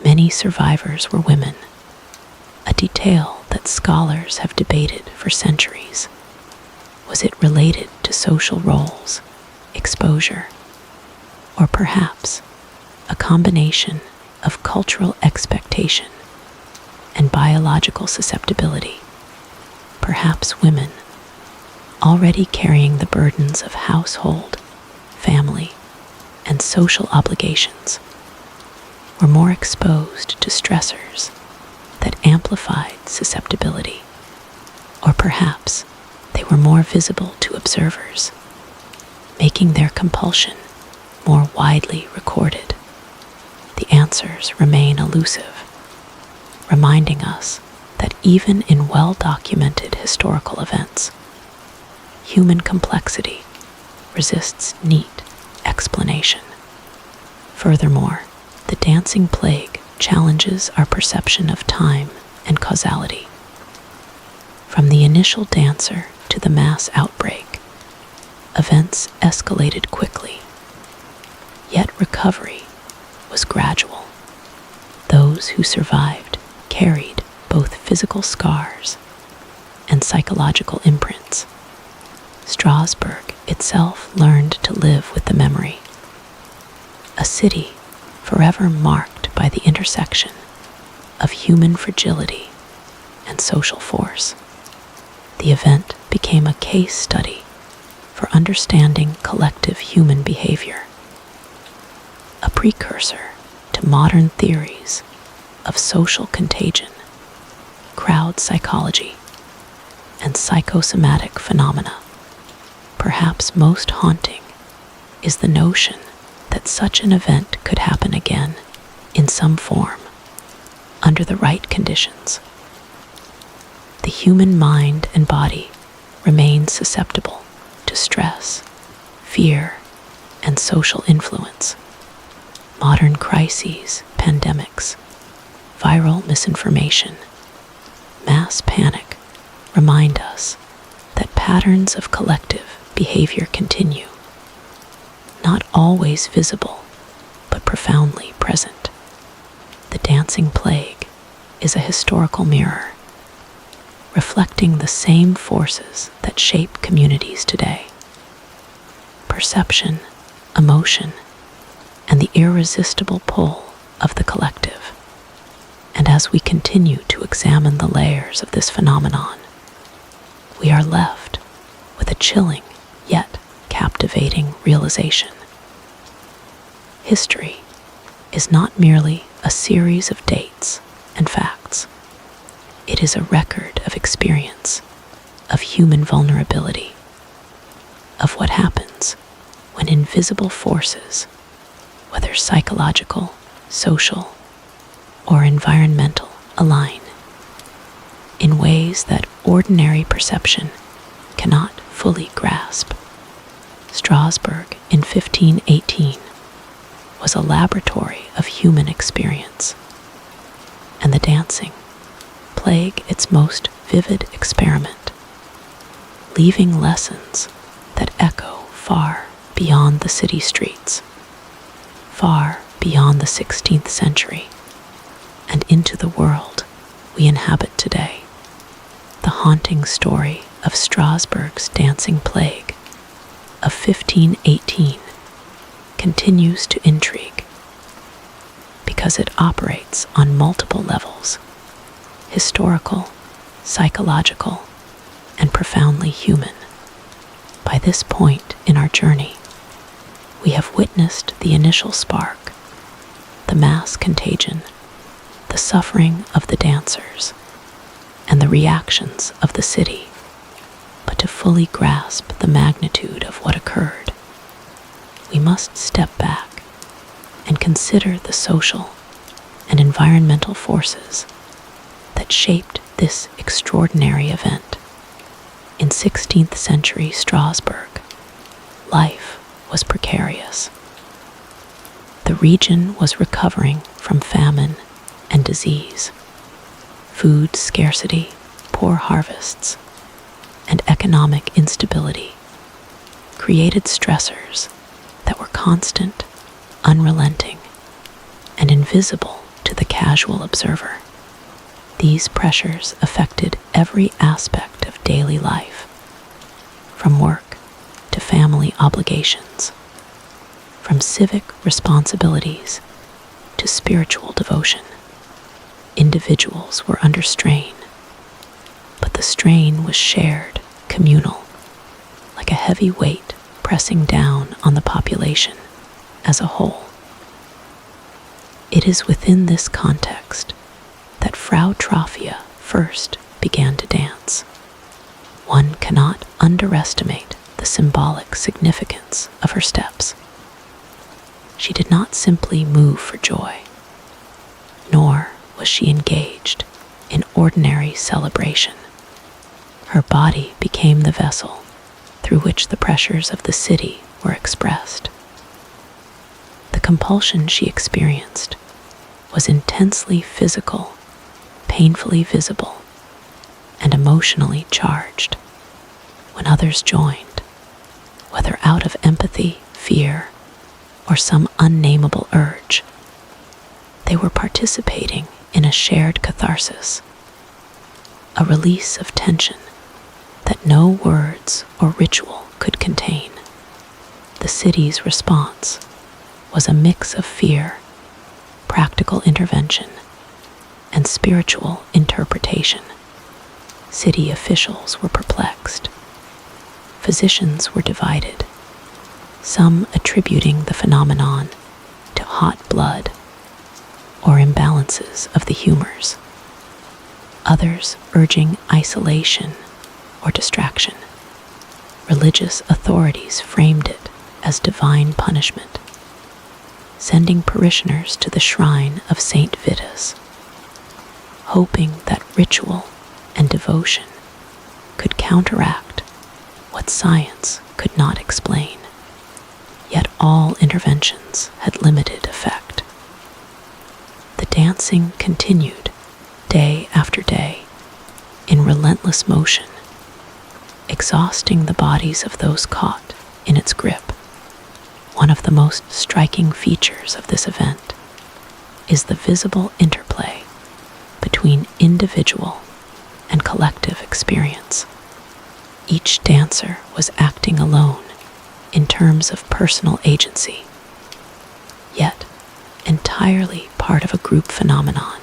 Many survivors were women, a detail that scholars have debated for centuries. Was it related to social roles, exposure, or perhaps a combination of cultural expectation and biological susceptibility? Perhaps women, already carrying the burdens of household, family, and social obligations, were more exposed to stressors that amplified susceptibility, or perhaps they were more visible to observers, making their compulsion more widely recorded. The answers remain elusive, reminding us that even in well-documented historical events, human complexity resists neat explanation. Furthermore, the dancing plague challenges our perception of time and causality. From the initial dancer to the mass outbreak, events escalated quickly, yet recovery was gradual. Those who survived carried both physical scars and psychological imprints. Strasbourg itself learned to live with the memory, a city forever marked by the intersection of human fragility and social force. The event became a case study for understanding collective human behavior, a precursor to modern theories of social contagion, crowd psychology, and psychosomatic phenomena. Perhaps most haunting is the notion that such an event could happen again in some form, under the right conditions. The human mind and body remain susceptible to stress, fear, and social influence. Modern crises, pandemics, viral misinformation, mass panic remind us that patterns of collective behavior continue, not always visible, but profoundly present. The dancing plague is a historical mirror, reflecting the same forces that shape communities today. Perception, emotion, and the irresistible pull of the collective. And as we continue to examine the layers of this phenomenon, we are left with a chilling yet captivating realization. History is not merely a series of dates and facts. It is a record of experience, of human vulnerability, of what happens when invisible forces, whether psychological, social, or environmental, align in ways that ordinary perception cannot fully grasp. Strasbourg in 1518 was a laboratory of human experience, and the dancing plague its most vivid experiment, leaving lessons that echo far beyond the city streets, far beyond the 16th century, and into the world we inhabit today. The haunting story of Strasbourg's dancing plague of 1518 continues to intrigue because it operates on multiple levels: historical, psychological, and profoundly human. By this point in our journey, we have witnessed the initial spark, the mass contagion, the suffering of the dancers, and the reactions of the city. But to fully grasp the magnitude of what occurred, we must step back and consider the social and environmental forces that shaped this extraordinary event. In 16th century Strasbourg, life was precarious. The region was recovering from famine and disease. Food scarcity, poor harvests, and economic instability created stressors that were constant, unrelenting, and invisible to the casual observer. These pressures affected every aspect of daily life, from work to family obligations, from civic responsibilities to spiritual devotion. Individuals were under strain, but the strain was shared, communal, like a heavy weight pressing down on the population as a whole. It is within this context that Frau Troffea first began to dance. One cannot underestimate the symbolic significance of her steps. She did not simply move for joy, nor was she engaged in ordinary celebration. Her body became the vessel through which the pressures of the city were expressed. The compulsion she experienced was intensely physical, painfully visible, and emotionally charged. When others joined, whether out of empathy, fear, or some unnameable urge, they were participating in a shared catharsis, a release of tension that no words or ritual could contain. The city's response was a mix of fear, practical intervention, and spiritual interpretation. City officials were perplexed. Physicians were divided, some attributing the phenomenon to hot blood or imbalances of the humors, others urging isolation or distraction. Religious authorities framed it as divine punishment, sending parishioners to the shrine of Saint Vitus, hoping that ritual and devotion could counteract what science could not explain. Yet all interventions had limited effect. The dancing continued day after day in relentless motion, exhausting the bodies of those caught in its grip. One of the most striking features of this event is the visible interplay between individual and collective experience. Each dancer was acting alone in terms of personal agency, yet entirely part of a group phenomenon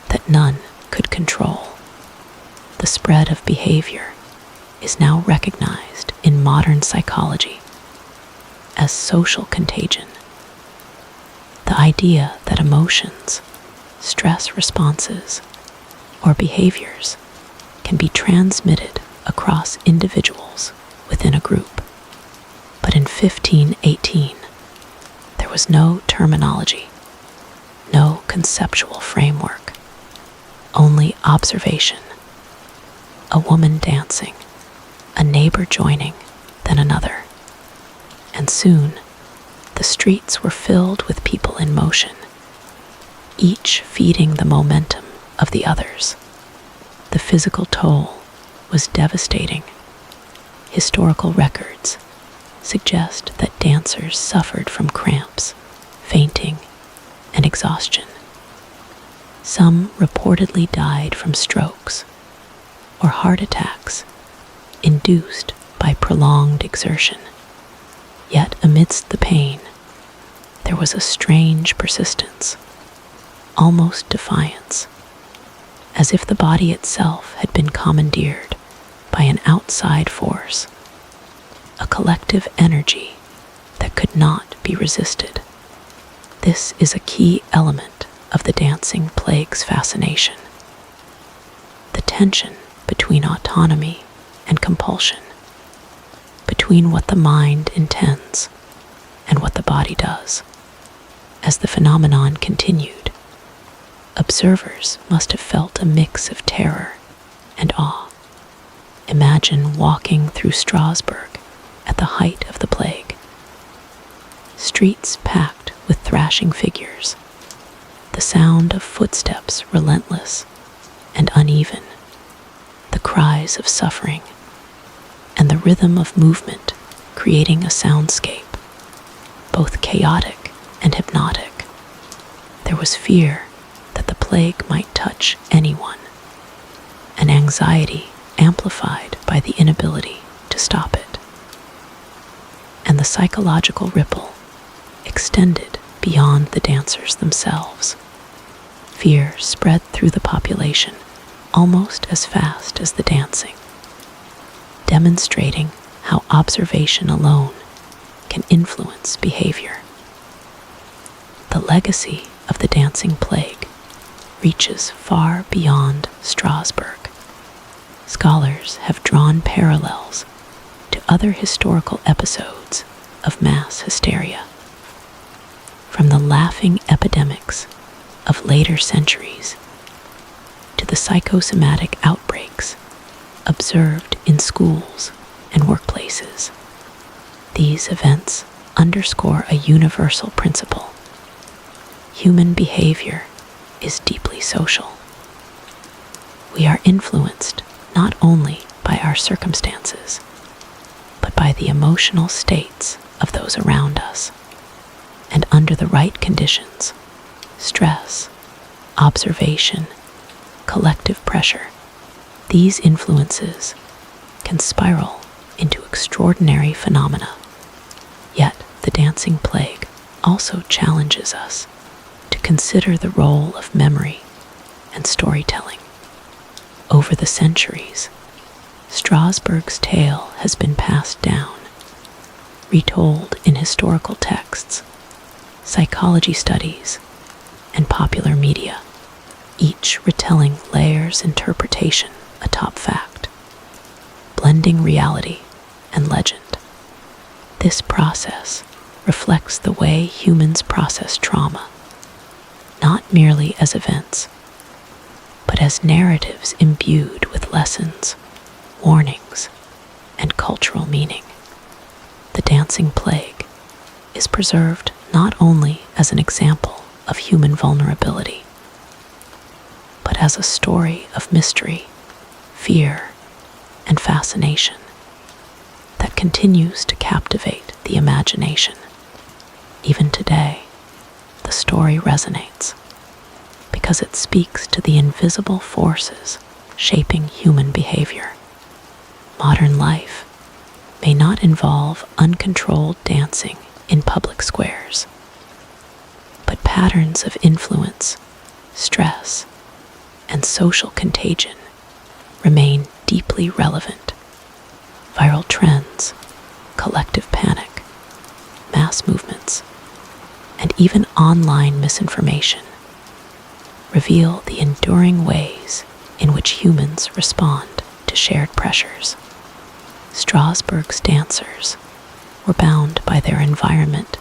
that none could control. The spread of behavior is now recognized in modern psychology as social contagion. The idea that emotions, stress responses, or behaviors can be transmitted across individuals within a group. But in 1518, there was no terminology, no conceptual framework, only observation. A woman dancing, a neighbor joining, then another. And soon, the streets were filled with people in motion, each feeding the momentum of the others. The physical toll was devastating. Historical records suggest that dancers suffered from cramps, fainting, and exhaustion. Some reportedly died from strokes or heart attacks induced by prolonged exertion. Yet amidst the pain, there was a strange persistence, almost defiance, as if the body itself had been commandeered by an outside force, a collective energy that could not be resisted. This is a key element of the dancing plague's fascination. The tension between autonomy and compulsion, between what the mind intends and what the body does. As the phenomenon continued, observers must have felt a mix of terror and awe. Imagine walking through Strasbourg at the height of the plague. Streets packed with thrashing figures, the sound of footsteps relentless and uneven, the cries of suffering, and the rhythm of movement creating a soundscape, both chaotic and hypnotic. There was fear that the plague might touch anyone, an anxiety amplified by the inability to stop it. And the psychological ripple extended beyond the dancers themselves. Fear spread through the population almost as fast as the dancing, demonstrating how observation alone can influence behavior. The legacy of the dancing plague reaches far beyond Strasbourg. Scholars have drawn parallels to other historical episodes of mass hysteria. From the laughing epidemics of later centuries to the psychosomatic outbreaks observed in schools and workplaces, these events underscore a universal principle. Human behavior is deeply social. We are influenced not only by our circumstances, but by the emotional states of those around us. And under the right conditions, stress, observation, collective pressure, these influences can spiral into extraordinary phenomena. Yet the dancing plague also challenges us to consider the role of memory and storytelling. Over the centuries, Strasbourg's tale has been passed down, retold in historical texts, psychology studies, and popular media, each retelling layers interpretation atop fact, blending reality and legend. This process reflects the way humans process trauma, not merely as events, but but as narratives imbued with lessons, warnings, and cultural meaning. The Dancing Plague is preserved not only as an example of human vulnerability, but as a story of mystery, fear, and fascination that continues to captivate the imagination. Even today, the story resonates because it speaks to the invisible forces shaping human behavior. Modern life may not involve uncontrolled dancing in public squares, but patterns of influence, stress, and social contagion remain deeply relevant. Viral trends, collective panic, mass movements, and even online misinformation reveal the enduring ways in which humans respond to shared pressures. Strasbourg's dancers were bound by their environment,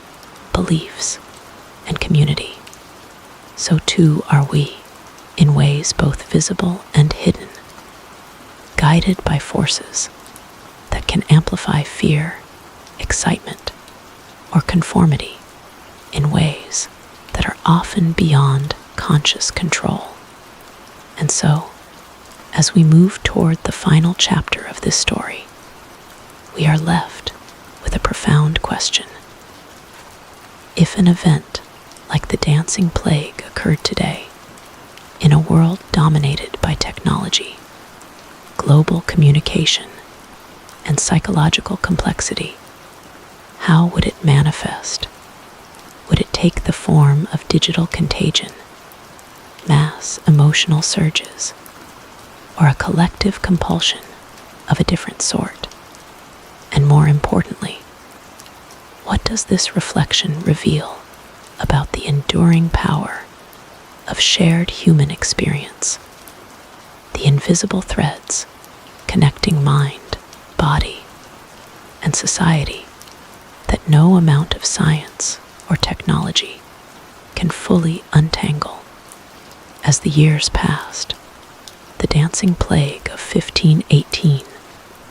beliefs, and community. So too are we, in ways both visible and hidden, guided by forces that can amplify fear, excitement, or conformity in ways that are often beyond conscious control. And so, as we move toward the final chapter of this story, we are left with a profound question. If an event like the Dancing Plague occurred today, in a world dominated by technology, global communication, and psychological complexity, how would it manifest? Would it take the form of digital contagion, mass emotional surges, or a collective compulsion of a different sort? And more importantly, what does this reflection reveal about the enduring power of shared human experience, the invisible threads connecting mind, body, and society that no amount of science or technology can fully untangle? As the years passed, the Dancing Plague of 1518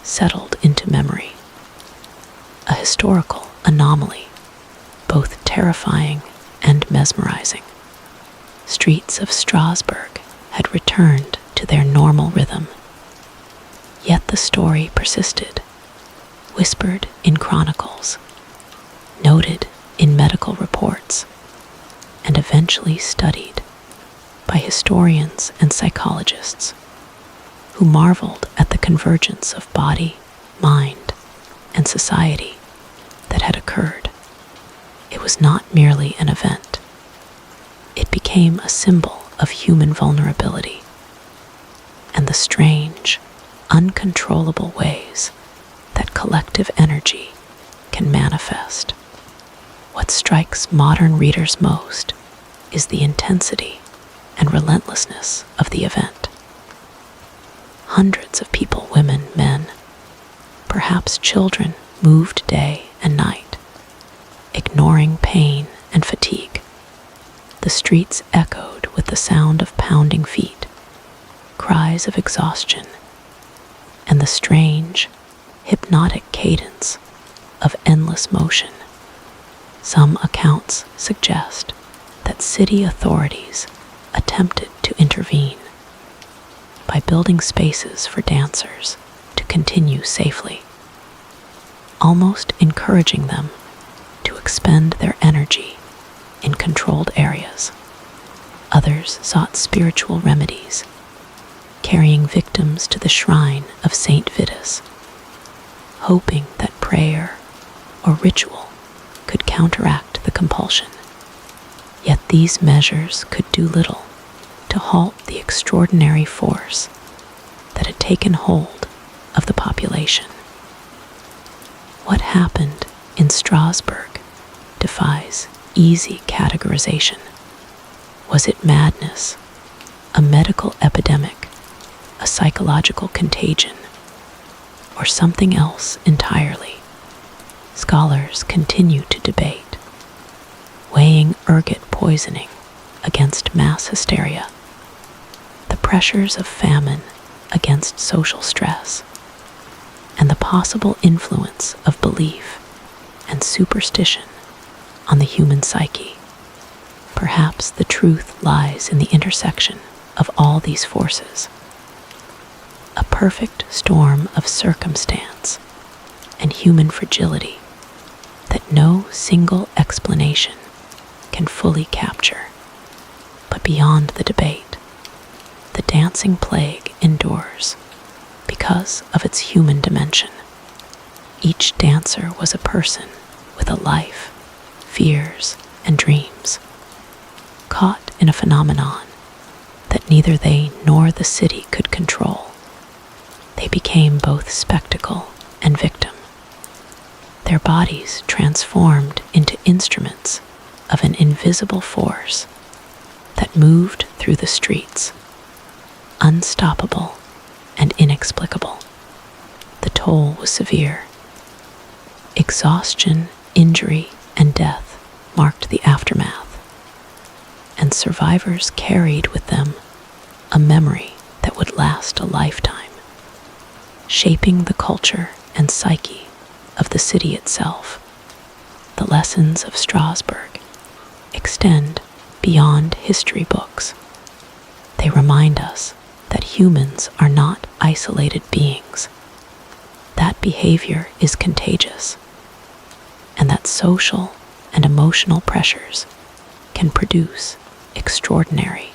settled into memory, a historical anomaly, both terrifying and mesmerizing. Streets of Strasbourg had returned to their normal rhythm, yet the story persisted, whispered in chronicles, noted in medical reports, and eventually studied by historians and psychologists who marveled at the convergence of body, mind, and society that had occurred. It was not merely an event. It became a symbol of human vulnerability and the strange, uncontrollable ways that collective energy can manifest. What strikes modern readers most is the intensity and relentlessness of the event. Hundreds of people, women, men, perhaps children, moved day and night, ignoring pain and fatigue. The streets echoed with the sound of pounding feet, cries of exhaustion, and the strange, hypnotic cadence of endless motion. Some accounts suggest that city authorities attempted to intervene by building spaces for dancers to continue safely, almost encouraging them to expend their energy in controlled areas. Others sought spiritual remedies, carrying victims to the shrine of Saint Vitus, hoping that prayer or ritual could counteract the compulsion. Yet these measures could do little to halt the extraordinary force that had taken hold of the population. What happened in Strasbourg defies easy categorization. Was it madness, a medical epidemic, a psychological contagion, or something else entirely? Scholars continue to debate, weighing ergot poisoning against mass hysteria. The pressures of famine against social stress, and the possible influence of belief and superstition on the human psyche. Perhaps the truth lies in the intersection of all these forces, a perfect storm of circumstance and human fragility that no single explanation can fully capture. But beyond the debate, the dancing plague endures because of its human dimension. Each dancer was a person with a life, fears, and dreams, caught in a phenomenon that neither they nor the city could control. They became both spectacle and victim, their bodies transformed into instruments of an invisible force that moved through the streets, unstoppable and inexplicable. The toll was severe. Exhaustion, injury, and death marked the aftermath, and survivors carried with them a memory that would last a lifetime, shaping the culture and psyche of the city itself. The lessons of Strasbourg extend beyond history books. They remind us that humans are not isolated beings, that behavior is contagious, and that social and emotional pressures can produce extraordinary,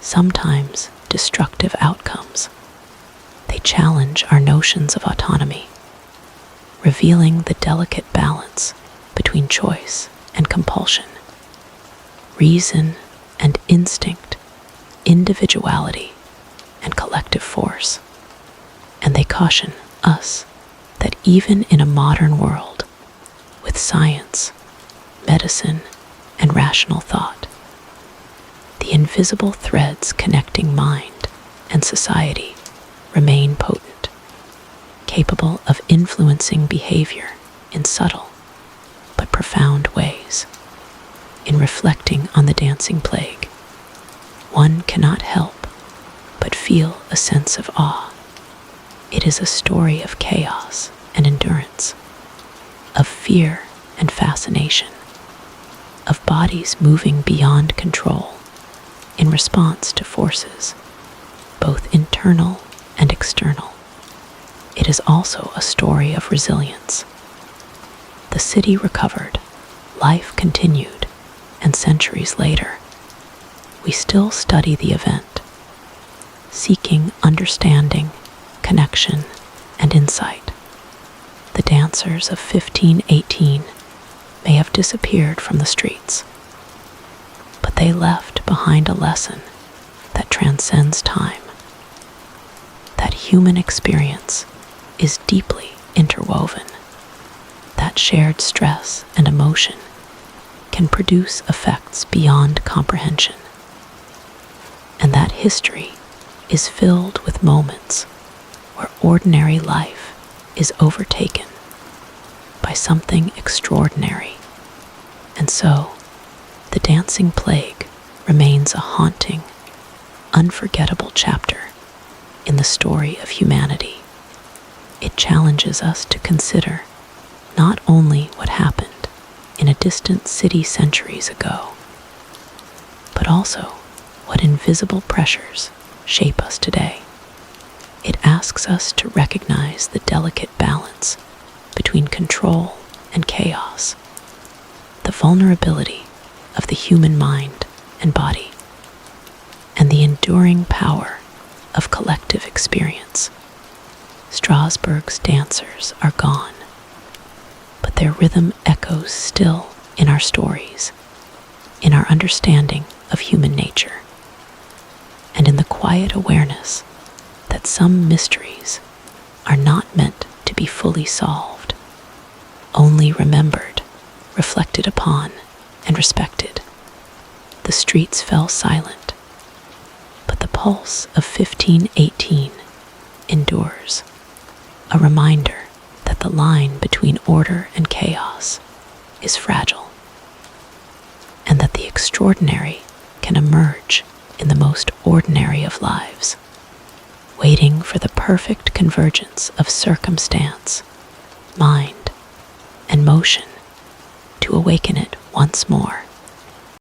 sometimes destructive outcomes. They challenge our notions of autonomy, revealing the delicate balance between choice and compulsion, reason and instinct, individuality and collective force. And they caution us that even in a modern world, with science, medicine, and rational thought, the invisible threads connecting mind and society remain potent, capable of influencing behavior in subtle but profound ways. In reflecting on the dancing plague, one cannot help but feel a sense of awe. It is a story of chaos and endurance, of fear and fascination, of bodies moving beyond control in response to forces, both internal and external. It is also a story of resilience. The city recovered, life continued, and centuries later, we still study the event, seeking understanding, connection, and insight. The dancers of 1518 may have disappeared from the streets, but they left behind a lesson that transcends time, that human experience is deeply interwoven, that shared stress and emotion can produce effects beyond comprehension, and that history is filled with moments where ordinary life is overtaken by something extraordinary. And so, the dancing plague remains a haunting, unforgettable chapter in the story of humanity. It challenges us to consider not only what happened in a distant city centuries ago, but also what invisible pressures shape us today. It asks us to recognize the delicate balance between control and chaos, the vulnerability of the human mind and body, and the enduring power of collective experience. Strasbourg's dancers are gone, but their rhythm echoes still in our stories, in our understanding of human nature, and in the quiet awareness that some mysteries are not meant to be fully solved, only remembered, reflected upon, and respected. The streets fell silent, but the pulse of 1518 endures, a reminder that the line between order and chaos is fragile, and that the extraordinary can emerge in the most ordinary of lives, waiting for the perfect convergence of circumstance, mind, and motion to awaken it once more.